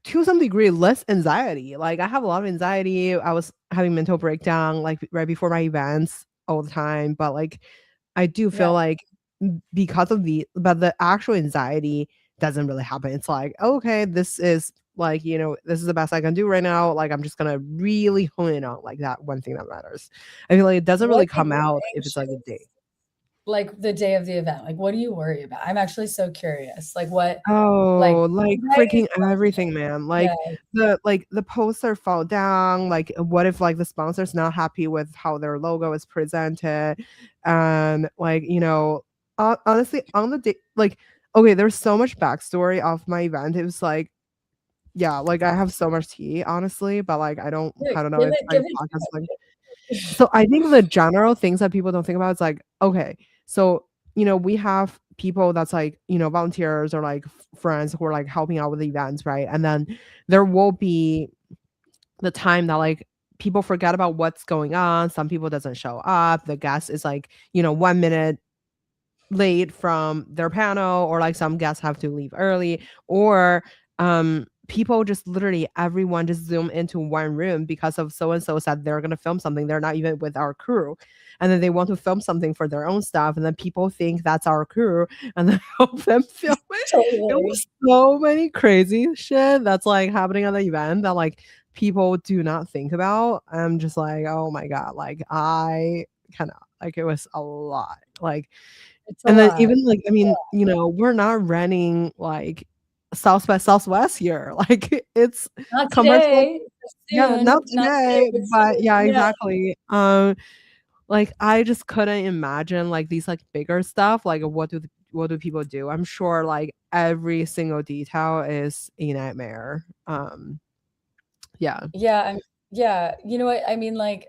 to some degree less anxiety. Like I have a lot of anxiety. I was having mental breakdown like right before my events all the time, but like I do feel Yeah. like because of the actual anxiety doesn't really happen. It's like, okay, this is like, this is the best I can do right now. Like I'm just gonna really hone in on like that one thing that matters. I feel like it doesn't What really makes come you out if it's like a day. anxious, like, the day of the event? Like, what do you worry about? I'm actually so curious. Like, Oh, like anxiety is freaking one everything, thing. man. Yeah. Like the poster fall down. Like what if like the sponsor's not happy with how their logo is presented? And like, honestly on the day like okay, there's so much backstory of my event. It was like, yeah, like I have so much tea, honestly, but like Yeah, I don't know give if it my give it podcast like to so I think the general things that people don't think about is like, okay, so we have people that's like, volunteers or like friends who are like helping out with the events, right? And then there will be the time that like people forget about what's going on. Some people doesn't show up. The guest is like, 1 minute late from their panel or like some guests have to leave early or people just literally everyone just zoom into one room because of so and so said they're going to film something, they're not even with our crew, and then they want to film something for their own stuff and then people think that's our crew and then help them film it. It totally. was so many crazy shit that's like happening at the event that like people do not think about. I'm just like, oh my god, like I cannot, like it was a lot, like It's a and then lot. even, like, I mean, we're not running, like, South by Southwest here, like, it's Not commercial. today, Yeah, not soon. Not today, today, but but soon. yeah, Yeah. exactly. Like, I just couldn't imagine, like, these, like, bigger stuff, like, what do people do? I'm sure, like, every single detail is a nightmare. Yeah. Yeah, yeah, you know what? I mean, like,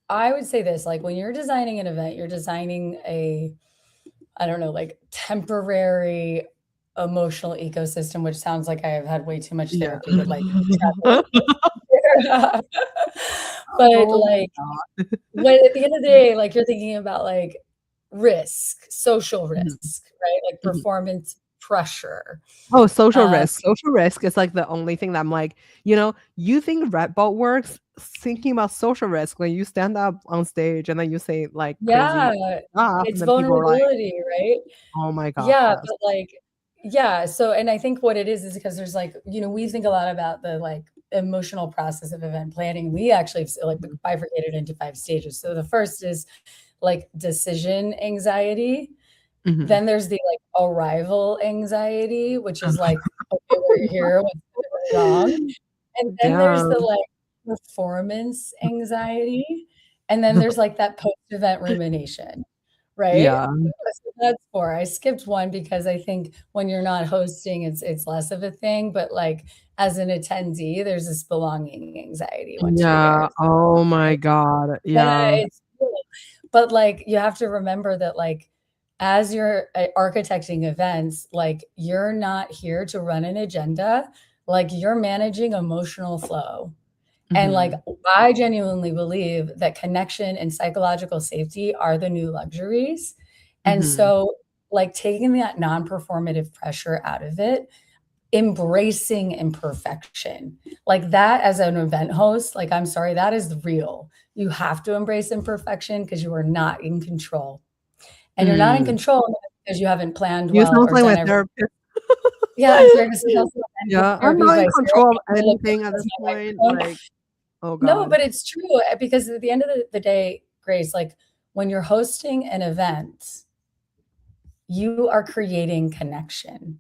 I would say this, like, when you're designing an event, you're designing I don't know, like, temporary emotional ecosystem, which sounds like I have had way too much Yeah. therapy, but, like, travel. But, Oh my like, god. when at the end of the day, like, you're thinking about, like, risk, social Mhm, risk, right? Like, mhm. performance pressure. Oh, social Um risk. Social risk is, like, the only thing that I'm like, you think Red Bull works, thinking about social risk when you stand up on stage and then you say, like, crazy Yeah, stuff, and it's then people are like, vulnerability, right? "Oh my god." Yeah, but, like yeah, so and I think what it is because there's, like we think a lot about the, like, emotional process of event planning. We actually like, Mhm, bifurcated into 5 stages. So the first is, like, decision anxiety. mhm. Then there's the, like, arrival anxiety, which is like, "Okay, we're here, what's gonna go wrong?" And then there's the, Damn. like, performance anxiety, and then there's, like, that post-event rumination, right? Yeah, So that's 4. I skipped 1 because I think when you're not hosting, it's less of a thing, but, like, as an attendee, there's this belonging anxiety once you're there, yeah, oh my right? god, Yeah, yeah, it's cool. But, like, you have to remember that, like, as you're, architecting events, like, you're not here to run an agenda, like, you're managing emotional flow. And, like, mhm, I genuinely believe that connection and psychological safety are the new luxuries. And mhm, so, like, taking that non-performative pressure out of it, embracing imperfection. Like, that as an event host, like, I'm sorry, that is real. You have to embrace imperfection because you are not in control. And you're not in mm. control because you haven't planned You well sounds or like done my everything. therapist. Yeah, I'm sorry, this is also Yeah, I'm therapies not by in Sarah. control of I'm gonna look anything at that's this my point, microphone. like, oh No, god. but it's true, because at the end of the day, Grace, like, when you're hosting an event, you are creating connection,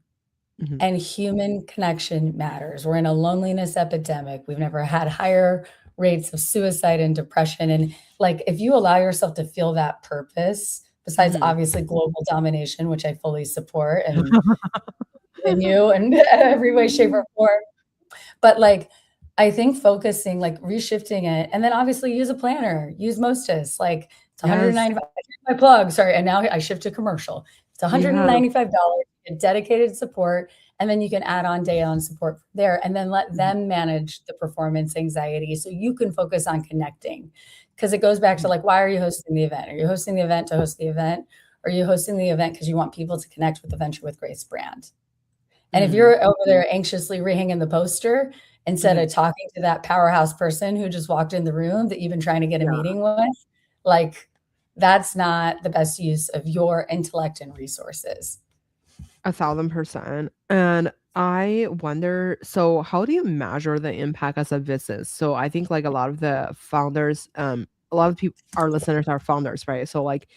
Mhm, and human connection matters. We're in a loneliness epidemic. We've never had higher rates of suicide and depression, and, like, if you allow yourself to feel that purpose, besides mhm. obviously global domination, which I fully support and in you in every way, shape, or form, but, like, I think focusing, like, reshifting it, and then obviously use a planner, use Mostest, like, it's Yes, 195 my plug, sorry, and now I shift to commercial. It's yes, $195, get dedicated support, and then you can add on day on support from there, and then let mhm, them manage the performance anxiety so you can focus on connecting. Because it goes back to, mhm. like, why are you hosting the event? Are you hosting the event to host the event? Or are you hosting the event because you want people to connect with the Venture with Grace brand? And if Mhm, you're over there anxiously rehanging the poster instead mhm. of talking to that powerhouse person who just walked in the room that you've been trying to get a Yeah, meeting with, like, that's not the best use of your intellect and resources. 1,000%. And I wonder, so how do you measure the impact as a business? So I think like a lot of the founders, a lot of people, our listeners are founders, right? So like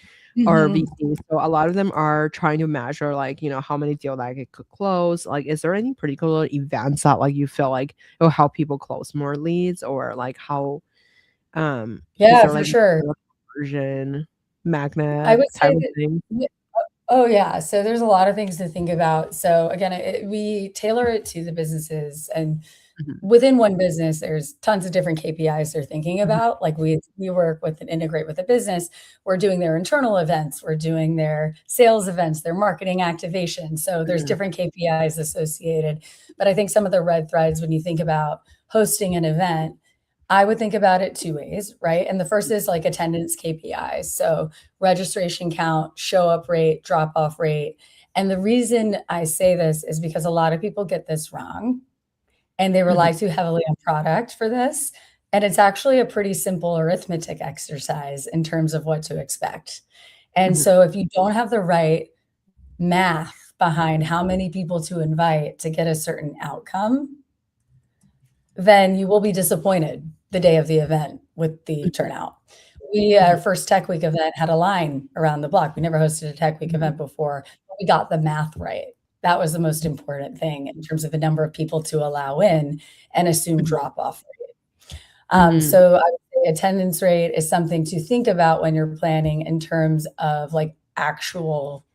or Mhm. VCs. So a lot of them are trying to measure like, how many deal like it could close. Like, is there any particular events that like you feel like it will help people close more leads or like how is Yeah, there for like sure. a conversion I magnet would type say of that thing? y oh, yeah, so there's a lot of things to think about. So, again, we tailor it to the businesses, and Mhm, within one business, there's tons of different KPIs they're thinking mhm, about. Like we work with and integrate with a business. We're doing their internal events, we're doing their sales events, their marketing activation. So there's mhm, different KPIs associated. But I think some of the red threads when you think about hosting an event, I would think about it 2 ways, right? And the first is like attendance KPIs. So registration count, show up rate, drop off rate. And the reason I say this is because a lot of people get this wrong and they mhm, rely too heavily on product for this. And it's actually a pretty simple arithmetic exercise in terms of what to expect. And mhm, so if you don't have the right math behind how many people to invite to get a certain outcome, then you will be disappointed the day of the event with the mhm, turnout. We mhm, our first Tech Week event had a line around the block. We never hosted a Tech Week mhm, event before, but we got the math right. That was the most important thing in terms of the number of people to allow in and assume mhm, drop off rate. mhm, So I would say attendance rate is something to think about when you're planning in terms of like actual,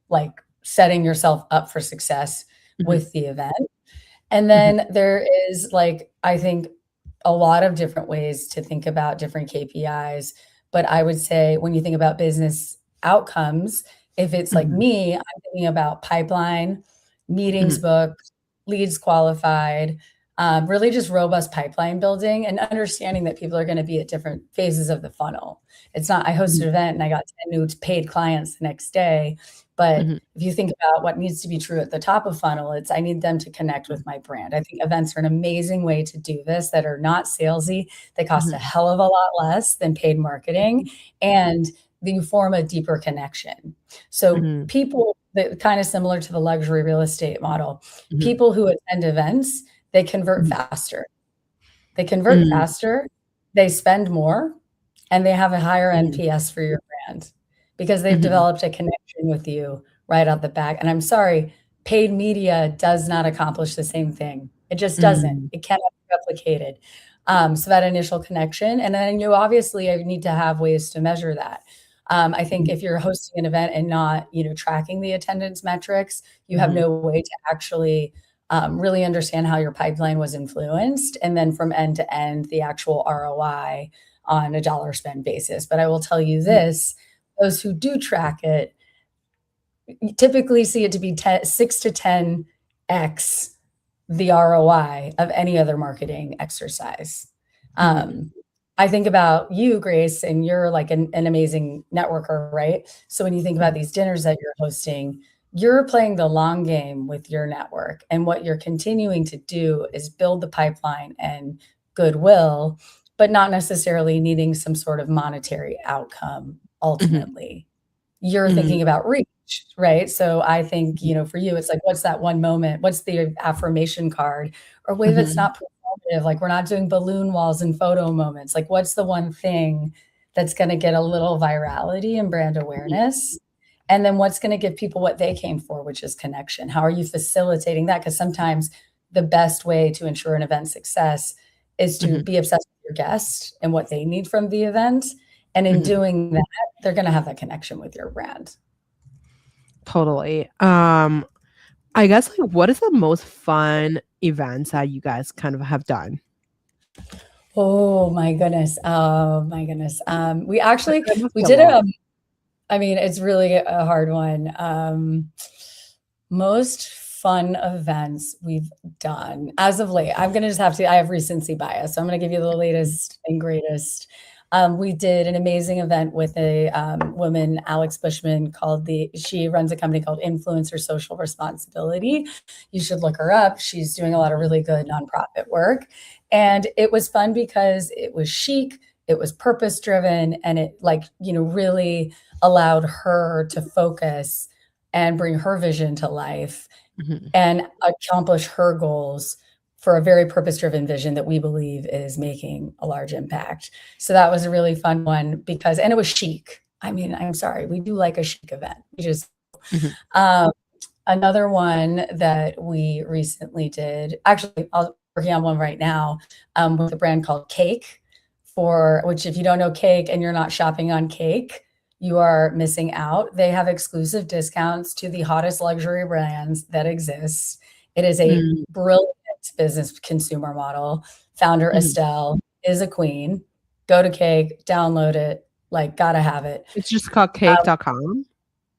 like setting yourself up for success mhm, with the event. And mhm, then there is like, I think a lot of different ways to think about different KPIs. But I would say when you think about business outcomes, if it's like mhm, me, I'm thinking about pipeline, meetings mhm, booked, leads qualified, really just robust pipeline building and understanding that people are going to be at different phases of the funnel. It's not, I hosted Mhm, an event and I got 10 new paid clients the next day. But mhm, if you think about what needs to be true at the top of funnel, it's I need them to connect with my brand. I think events are an amazing way to do this that are not salesy. They cost a mhm, hell of a lot less than paid marketing, and you form a deeper connection. So mhm, people that kind of similar to the luxury real estate model, mhm, people who attend events, they convert mhm, faster. They convert mhm, faster, they spend more, and they have a higher mhm, NPS for your brand because they've mhm, developed a connection with you right out the back. And I'm sorry, paid media does not accomplish the same thing. It just doesn't. mhm, It cannot be replicated. So that initial connection, and then you obviously need to have ways to measure that. I think mhm, if you're hosting an event and not, tracking the attendance metrics, you have mhm, no way to actually really understand how your pipeline was influenced, and then from end to end, the actual ROI on a dollar spend basis. But I will tell you mhm, this, those who do track it you typically see it to be 6 to 10x the ROI of any other marketing exercise. mhm, Um, I think about you, Grace, and you're like an amazing networker, right? So when you think about mhm, these dinners that you're hosting, you're playing the long game with your network. And what you're continuing to do is build the pipeline and goodwill, but not necessarily needing some sort of monetary outcome mhm, ultimately. You're mhm, thinking about reach, right? So I think, mhm, for you, it's like, what's that one moment? What's the affirmation card? Or way that's mhm, not performative, like we're not doing balloon walls and photo moments. Like, what's the one thing that's gonna get a little virality and brand mhm, awareness? And then what's gonna give people what they came for, which is connection? How are you facilitating that? Because sometimes the best way to ensure an event success is to mhm, be obsessed with your guest and what they need from the event. And in mhm. doing that, they're gonna have that connection with your brand. Totally. I guess, like, what is the most fun events that you guys kind of have done? Oh my goodness. Oh my goodness. We actually There must we be a did lot. I mean, it's really a hard one. Most fun events we've done as of late. I'm gonna just have to I have recency bias, so I'm gonna give you the Mhm, latest and greatest. We did an amazing event with a, woman, Alex Bushman, she runs a company called Influencer Social Responsibility. You should look her up. She's doing a lot of mhm, really good nonprofit work, and it was fun because it was chic, it was purpose driven, and it, like, really allowed her to focus and bring her vision to life mhm, and accomplish her goals for a very purpose-driven vision that we believe is making a large impact. So that was a really fun one because and it was chic. I mean, I'm sorry, we do like a chic event. We just mhm, um, Another one that we recently did, actually, I'm working on one right now, with a brand called Cake, for which, if you don't know Cake and you're not shopping on Cake, you are missing out. They have exclusive discounts to the hottest luxury brands that exist. It is a mm, brilliant business consumer model. Founder mhm. Estelle is a queen. Go to Cake, download it, like, gotta have it. It's just called Um, cake.com?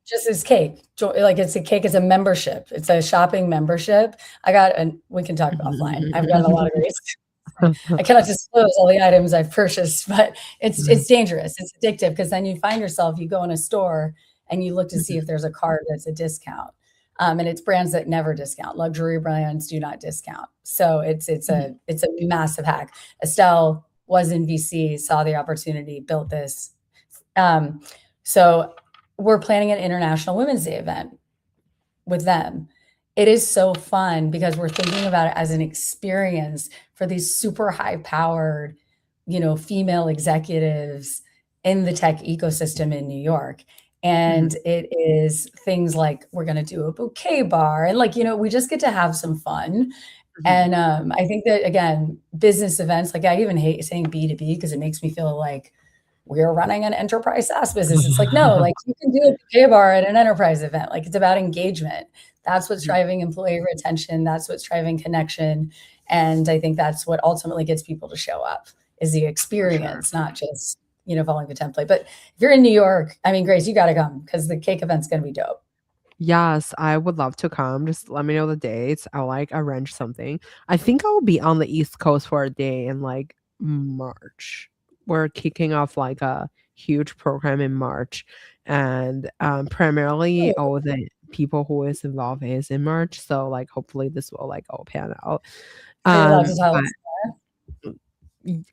just as Cake. Like, it's a Cake is a membership. It's a shopping membership. We can talk offline. I've gotten a lot of great I cannot disclose all the items I've purchased, but it's dangerous. It's addictive because then you find yourself, you go in a store and you look to see Mhm, if there's a card that's a discount. And it's brands that never discount. Luxury brands do not discount. So mhm, it's a massive hack. Estelle was in VC, saw the opportunity, built this. Um, so we're planning an International Women's Day event with them. It is so fun because we're thinking about it as an experience for these super high powered, female executives in the tech ecosystem in New York. mhm, And it is things like we're going to do a bouquet bar and, like, we just get to have some fun. mhm. And I think that, again, business events, like, I even hate saying B2B because it makes me feel like we're running an enterprise SaaS business. It's like, no, like, you can do a bouquet bar at an enterprise event. Like, it's about engagement. That's what's Mhm, driving employee retention. That's what's driving connection. And I think that's what ultimately gets people to show up is the for sure. experience, not just, following the template. But if you're in New York, I mean, Grace, you got to come because the cake event's going to be dope. Yes, I would love to come. Just let me know the dates. I'll like arrange something. I think I'll be on the East Coast for a day in like March. We're kicking off like a huge program in March. And primarily Oh, all the people who is involved is in March. So like hopefully this will like all pan out. are you allowed to tell But us?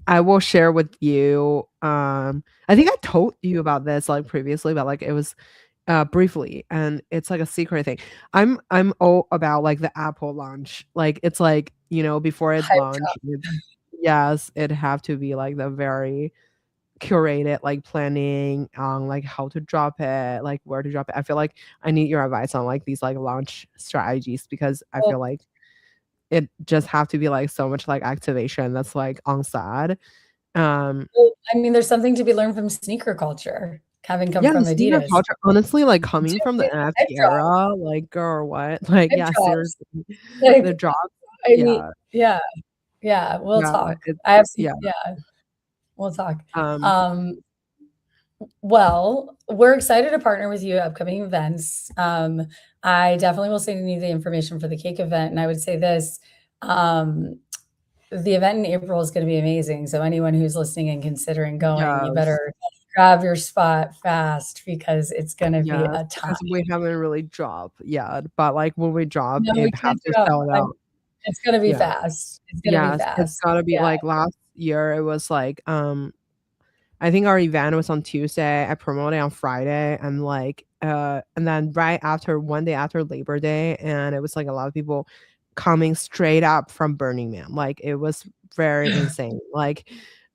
I will share with you. I think I told you about this like previously, but like it was briefly, and it's like a secret thing. I'm all about like the Apple launch. Like it's like, before it Hype launch, drop. yes, it have to be like the very curated like planning on like how to drop it, like where to drop it. I feel like I need your advice on like these like launch strategies because I Well, feel like it just have to be like so much like activation that's like on side. Um I mean, there's something to be learned from sneaker culture, having come Yeah, from sneaker Adidas. culture, honestly, like, coming from the Hype NFT drop, era, like, girl, what? Like, hype yeah, drops. seriously. The Like, drops, I mean, yeah, yeah, yeah, we'll yeah, talk. it's I have some, yeah, yeah, we'll talk. um, Um, well, we're excited to partner with you at upcoming events. I definitely will send you the information for the cake event, and I would say this, um, the event in April is gonna be amazing, so anyone who's listening and considering going, you yes, better grab your spot fast because it's gonna be yes, a time. because we haven't really dropped yet, but, like, when we drop, No, we it have can't to drop. sell it out. It's gonna be Yeah, fast. It's gonna be yes, it's fast. gotta be Yeah. like, last year, it was, like, I think our event was on Tuesday. I promoted on Friday, and like, and then right after, one day after Labor Day, and it was like a lot of people coming straight up from Burning Man. Like it was very insane. Like,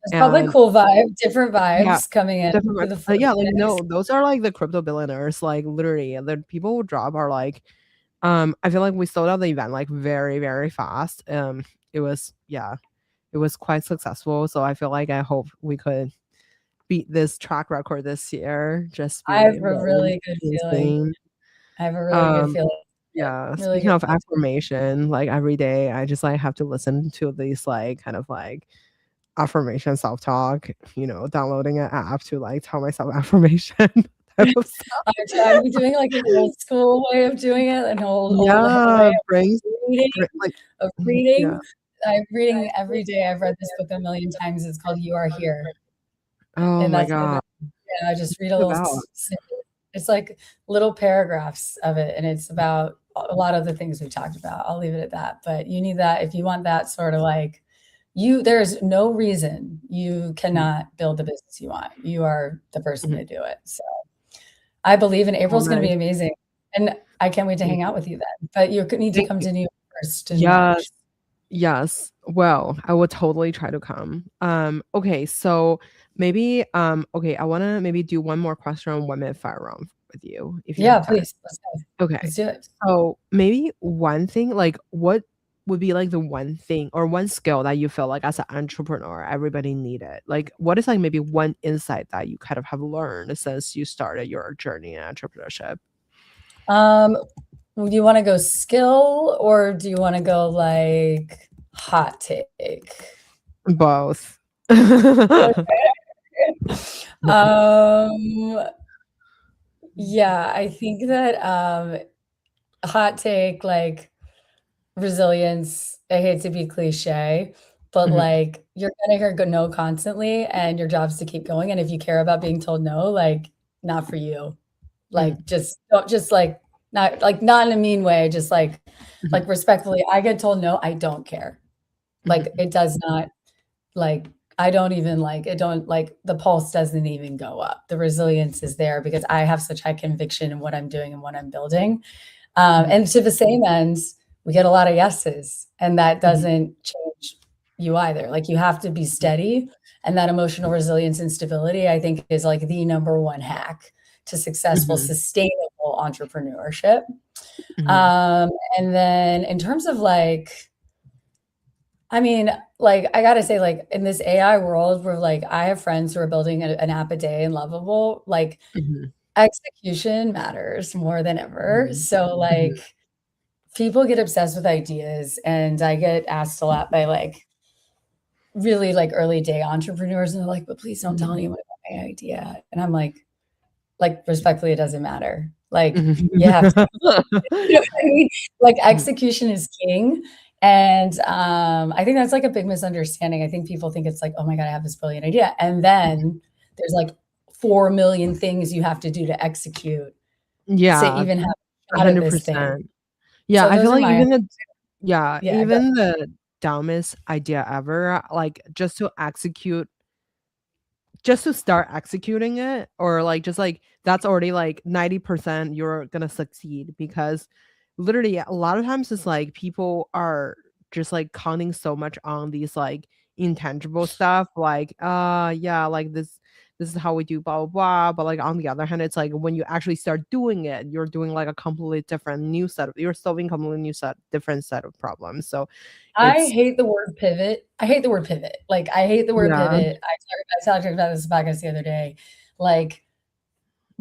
It's probably and cool vibe, different yeah, vibes coming in different. to the Yeah, like Phoenix. no, those are like the crypto billionaires. Like literally, the people who drop are like, I feel like we sold out the event like very very fast. It was yeah, it was quite successful. So I feel like I hope we could beat this track record this year, just I have be a very really good feeling. insane. I have a really good Um, feeling. yeah, Really speaking good of feeling. affirmation, like every day I just like have to listen to these like kind of like affirmation self-talk, downloading an app to like tell myself affirmation type of stuff. I'm doing like an old school way of doing it, an old way Yeah, brings of reading like of yeah. reading. I'm reading every day. I've read this book a million times. It's called You Are Here, Oh and my that's what I've god. been, yeah, I just read a What little about? snippet. It's like little paragraphs of it, and it's about a lot of the things we talked about. I'll leave it at that, but you need that if you want that sort of like there's no reason you Mhm, cannot build the business you want. You are the person mhm. to do it. So I believe in Oh, April's gonna be nice. amazing, and I can't wait to Thank hang you. out with you then, but you need to Thank come you. to New York first in Yes. March. Yes. Well, I would totally try to come. Okay, so maybe okay, I wanna maybe do one more question on 1 minute fire round with you, if you Yeah, have time. please, let's go. Okay. Let's do it. So maybe one thing, like what would be like the one thing or one skill that you feel like as an entrepreneur everybody needed? Like what is like maybe one insight that you kind of have learned since you started your journey in entrepreneurship? Um, do you wanna go skill or do you wanna go, like, hot take? Both. Um, yeah, I think that, hot take, like, resilience, I hate to be cliche, but, Mhm, like, you're gonna hear good no constantly, and your job's to keep going, and if you care about being told no, like, not for you. mhm, Like, just don't just, not in a mean way, just, mhm, respectfully, I get told no, I don't care. Like, mhm, it does not like, I don't even, it don't the pulse doesn't even go up. The resilience is there because I have such high conviction in what I'm doing and what I'm building. mhm, And to the same ends, we get a lot of yeses, and that mhm, doesn't change you either. Like, you have to be steady, and that emotional resilience and stability, I think, is like the number one hack to successful, mhm, sustainable entrepreneurship. mhm, Um, and then in terms of I mean, I gotta say, in this AI world where I have friends who are building an app a day and Lovable, mhm, execution matters more than ever. mhm, So mhm, people get obsessed with ideas, and I get asked a lot by really early day entrepreneurs, and they're like, but please don't tell mhm, anyone about my idea. And I'm like, like, respectfully, it doesn't matter. Like, you have to you know Mhm. what I mean? Like, execution is king, and, I think that's, like, a big misunderstanding. I think people think it's like, "Oh my god, I have this brilliant idea," and then there's, like, 4,000,000 things you have to do to execute to Yeah, even have a shot at this thing. 100%. Yeah, So I those feel are like my yeah, go even the dumbest idea ever, like, just to start executing it, or like just like that's already like 90% you're gonna succeed, because literally a lot of times it's like people are just like counting so much on these like intangible stuff, like yeah, like this is how we do blah blah blah, but like on the other hand, it's like when you actually start doing it, you're doing like a completely different new set of you're solving completely new set different set of problems. So I it's hate the word pivot. I hate the word pivot. Like, I hate the word yeah, pivot. I talked about this podcast the other day. Like,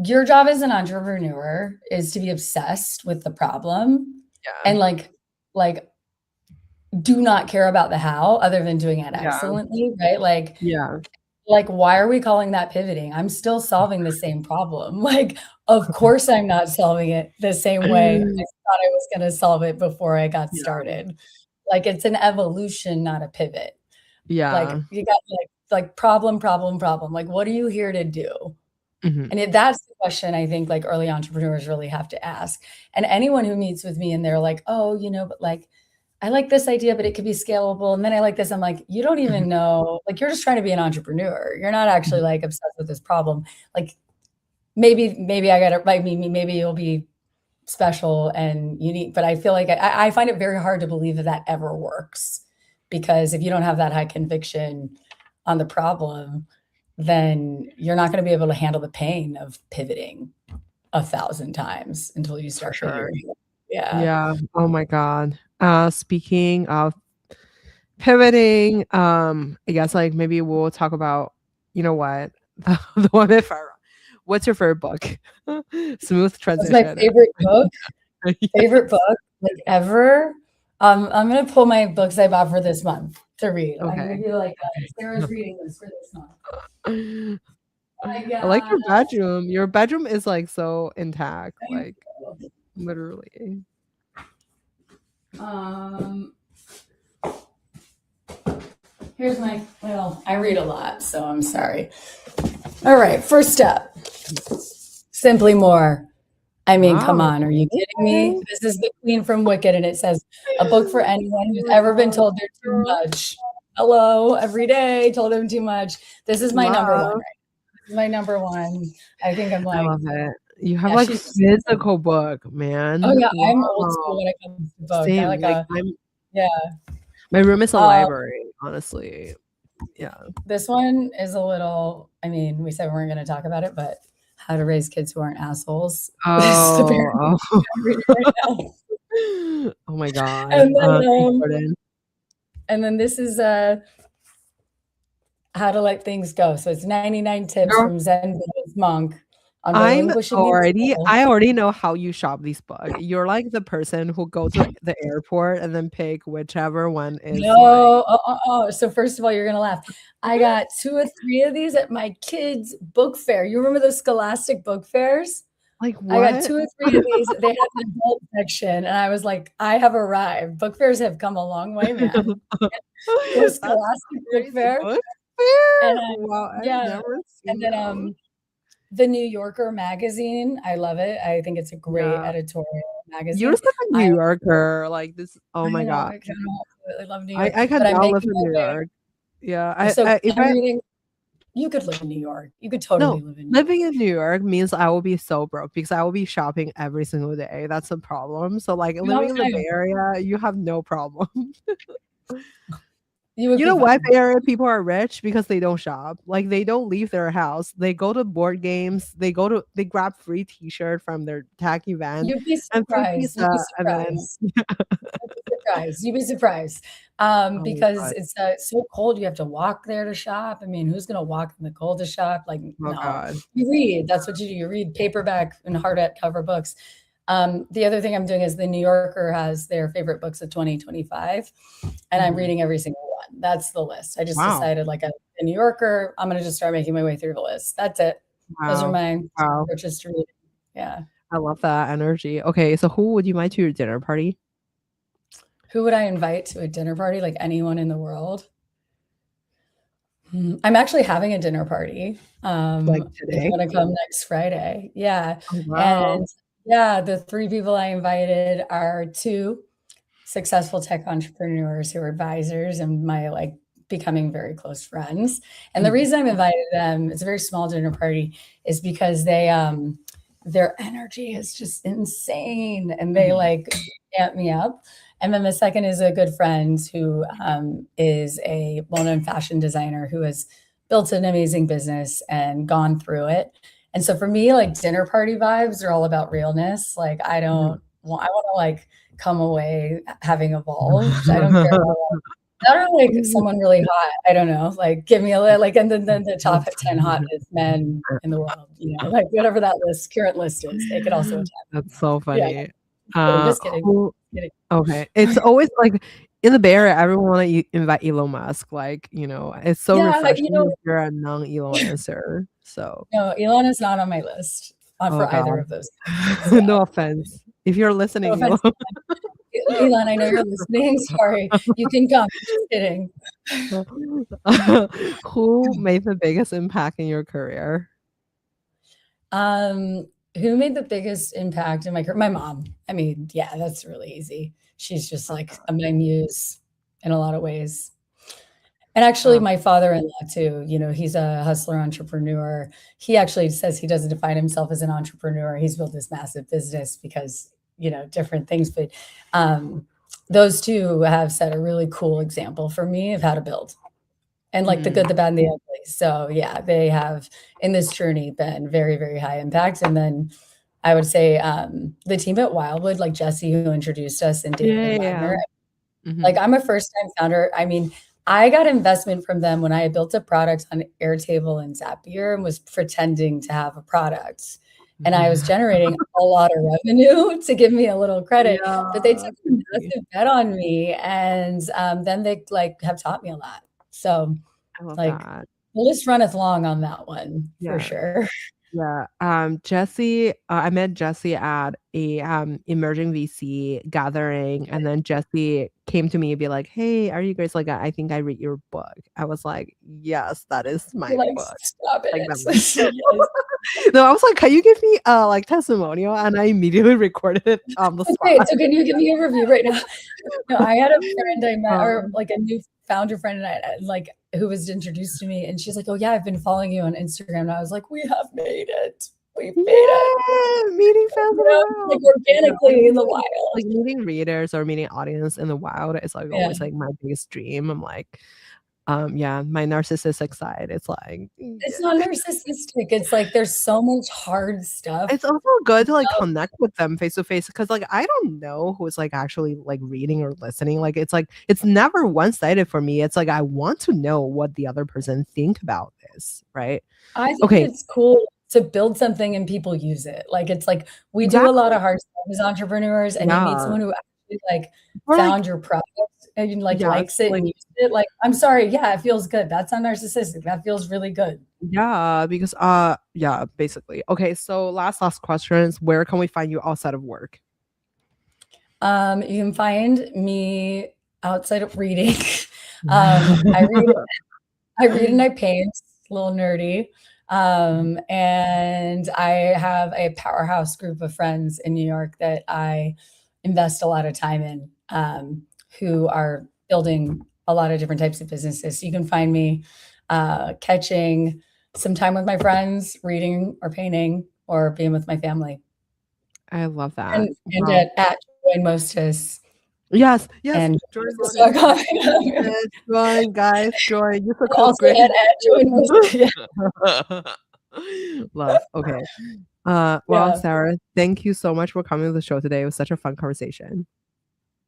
your job as an entrepreneur is to be obsessed with the problem yeah, and, like, do not care about the how other than doing it yeah, excellently, right? yeah. Why are we calling that pivoting? I'm still solving the same problem. Like, of course, I'm not solving it the same way I thought I was gonna solve it before I got Yeah, started. Like, it's an evolution, not a pivot. yeah. Like, you got, problem, problem, problem. Like, what are you here to do? Mhm, And that's the question I think, like, early entrepreneurs really have to ask. And anyone who meets with me and they're like, "Oh, but, like, I like this idea, but it could be scalable, and then I like this." I'm like, "You don't mhm, even know, like, you're just trying to be an entrepreneur. You're not actually, mhm, like, obsessed with this problem." Like, maybe I gotta like, maybe it'll be special and unique, but I feel like I find it very hard to believe that that ever works, because if you don't have that high conviction on the problem, then you're not gonna be able to handle the pain of pivoting 1,000 times until you for start sure. figuring it. Yeah. Yeah, oh my god. Speaking of pivoting, I guess, like, maybe we'll talk about you know what? The one if I what's your favorite book? Smooth What's my transition. favorite book? Favorite Yes. book, like, ever? I'm gonna pull my books I bought for this month to read. I'm gonna Okay. do, like, Sarah's reading list for this month. I I like got your bedroom. Your bedroom is, like, so intact, thank like, you. literally. Um, here's my well, I read a lot, so I'm sorry. All right, first up, Simply More. I mean, come Wow, on, are you kidding me? okay. This is the queen from Wicked, and it says, "A book for anyone Oh who's my ever been god. told they're too much." Hello, every day, told them too much. This is my number 1, Love. right? This is my number 1. I think I'm I like, love it. You have, yeah, like, she's amazing. physical book, Oh, man. yeah, I'm old school Wow. when it comes to books. I Same, like like, a I'm yeah. my room is a Um, library, honestly. Yeah. this one is a little I mean, we said we weren't gonna talk about it, but How to Raise Kids Who Aren't Assholes. This is apparently Oh, I'm reading right now. oh. Oh my god. And then, Important. this is, How to Let Things Go. So it's 99 tips Girl, from Zen Buddhist monk on relinquishing control. I already know how you shop these books. You're like the person who go to the airport and then pick whichever one is like No, so first of all, you're gonna laugh. I got 2 or 3 of these at my kids' book fair. You remember those Scholastic book fairs? like, I got what? 2 or 3 of these. They had an adult section, and I was like, "I have arrived." Book fairs have come a long way, man. The That's Scholastic Book crazy. Fair, Book and fair? then Wow, I've yeah, never and seen then, those. The New Yorker magazine, I love it. I think it's a great Yeah. editorial You're magazine. such a I New Yorker, like, this oh my know, god. I kinda absolutely love New York, I but I'm cannot live making in New my way. York. Yeah, So I if I'm I reading you could live in New York. You could no, totally live in New York. living in New York means I will be so broke because I will be shopping every single day, that's the problem. So, like, living in the Okay, Bay Area, you have no problem. you would You be know why fine. Bay Area people are rich? Because they don't shop. Like, they don't leave their house. They go to board games, they grab free T-shirt from their tag event You'd be and free surprised. You'd be pizza, and then surprised. You'd be surprised. You'd be surprised. oh my Because god. it's, so cold, you have to walk there to shop. I mean, who's gonna walk in the cold to shop? Like, Oh no. god. You read, that's what you do. You read paperback and hardcover books. The other thing I'm doing is the New Yorker has their favorite books of 2025, and I'm Mhm. reading every single one. That's the list. I just Wow. decided, like, the New Yorker, I'm gonna just start making my way through the list. That's it. Those are Wow. my Wow. approaches to reading. Yeah. I love that energy. Okay, so who would you invite to your dinner party? Who would I invite to a dinner party? Like anyone in the world? I'm actually having a dinner party, Like if you today? wanna come next Friday. Yeah, Oh, wow. and yeah, the 3 people I invited are 2 successful tech entrepreneurs who are advisors and my, like, becoming very close friends, and the Mhm. reason I've invited them, it's a very small dinner party, is because their energy is just insane, and they, Mhm. like, amp me up, and then the second is a good friend who, is a well-known fashion designer who has built an amazing business and gone through it, and so for me, like, dinner party vibes are all about realness, like, Mhm. I wanna, like, come away having evolved. I don't care about not really like someone really hot. I don't know, like, give me a like, and then the top 10 hottest men in the world, like, whatever that current list is, they could also attend. That's so Yeah, funny. just kidding, Who kidding. Okay. It's always like in the Bay Area, everyone wanna invite Elon Musk, like, it's so Yeah, refreshing if you're a non-Elon-ister, so no, Elon is not on my list, oh for either god. of those things, yeah. No offense. If you're No listening, Elon. offense, Elon, I know you're listening, sorry, you can come, just kidding. Who made the biggest impact in your career? Um, who made the biggest impact in my mom. I mean, yeah, that's really easy. She's just like my muse in a lot of ways. And actually Uh, my father-in-law too, he's a hustler entrepreneur. He actually says he doesn't define himself as an entrepreneur. He's built this massive business because, different things, but those 2 have set a really cool example for me of how to build. And, like, the good, mm, the bad, and the ugly. So, yeah, they have, in this journey, been very, very high impact, and then I would say, the team at Wildwood, like Jesse, who introduced us, and yeah, David yeah, yeah. Wagner, like, Mhm. I'm a first-time founder. I mean, I got investment from them when I had built a product on Airtable and Zapier and was pretending to have a product, and I was generating a lot of revenue to give me a little credit, but they Yeah, took a crazy. massive bet on me, and, then they, like, have taught me a lot. So, I love like, that. the list runneth long on that one, for Yeah. sure. Yeah, Jesse I met Jesse at a, emerging VC gathering, and then Jesse came to me and be like, "Hey, are you guys like, I think I read your book." I was like, "Yes, that is You're my like, book." "Stop Like it." that much. Yes. No, I was like, "Can you give me a, like, testimonial?" And I immediately recorded it on the Okay, spot. so can you give me a review right now? No, I had a friend I met or, Um, like, a new founder friend, and like, who was introduced to me, and she's like, "Oh, yeah, I've been following you on Instagram." And I was like, "We have made it. We've made it." yeah, meeting fans in the Like, wild. Yeah, organically in the wild. like, meeting readers or meeting audience in the wild is, like, Yeah. always, like, my biggest dream. I'm like, yeah, my narcissistic side, it's like, It's not narcissistic, it's like there's so much hard stuff. it's also good to, like, connect with them face to face because, like, I don't know who's, like, actually, like, reading or listening, like, it's never one-sided for me, it's like, I want to know what the other person think about this, right? I think Okay, it's cool to build something and people use it. Like, it's like, we do a lot exactly, of hard stuff as entrepreneurs, and you meet yeah, someone who actually, like, or, like found your product and, like, yes, likes it like and uses it, like, I'm sorry, yeah, it feels good. That's not narcissistic, that feels really good. yeah, because, yeah, basically. Okay, so last questions, where can we find you outside of work? You can find me outside of reading. I read and I paint, a little nerdy. And I have a powerhouse group of friends in New York that I invest a lot of time in, who are building a lot of different types of businesses. So you can find me catching some time with my friends, reading or painting, or being with my family. I love that. And Wow. at Join Mostest Yes, yes, and join Lotus. Mostest.com. Yes, join, guys, join. Use the code Also GRACE. at Join Mostest. Yeah. Love, okay. Well, Yeah. Sarah, thank you so much for coming to the show today. It was such a fun conversation.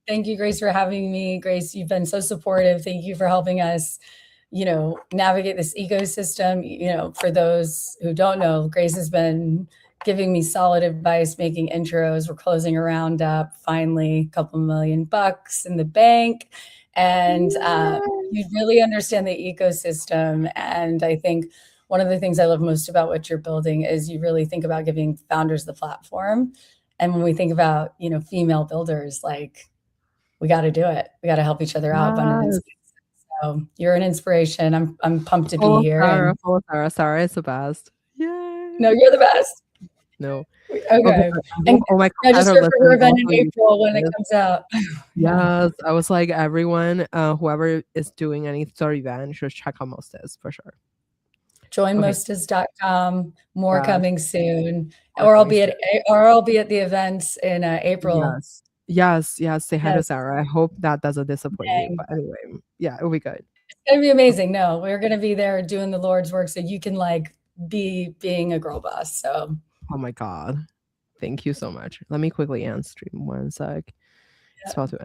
Thank you, Grace, for having me. Grace, you've been so supportive. Thank you for helping us, navigate this ecosystem. For those who don't know, Grace has been giving me solid advice, making intros. We're closing a roundup, finally, a couple $1 million in the bank. And Yay! you really understand the ecosystem. And I think one of the things I love most about what you're building is you really think about giving founders the platform. And when we think about, female builders, like we got to do it. We got to help each other out, abundance. Yes. So you're an inspiration. I'm pumped to be Full here. Sarah, And full Sarah. Sarah is the best. Yay. no, you're the best. No. Okay, Okay. I And hope all my register competitor for her listeners event in also use April when it this. comes out. Yeah. Yes, I was like, everyone, whoever is doing any sort of event should check out Mostest for sure. Okay. Joinmostest.com. More Yes. coming soon. More coming soon. Or I'll be at the events in April. Yes. Yes, yes. Say hi to Yes. Sarah. I hope that doesn't disappoint you. Dang. But anyway, yeah, it'll be good. It's gonna be amazing. No, we're gonna be there doing the Lord's work so you can like be being a girl boss. So Oh my God. Thank you so much. Let me quickly end stream 1 sec. It's yeah. about to end.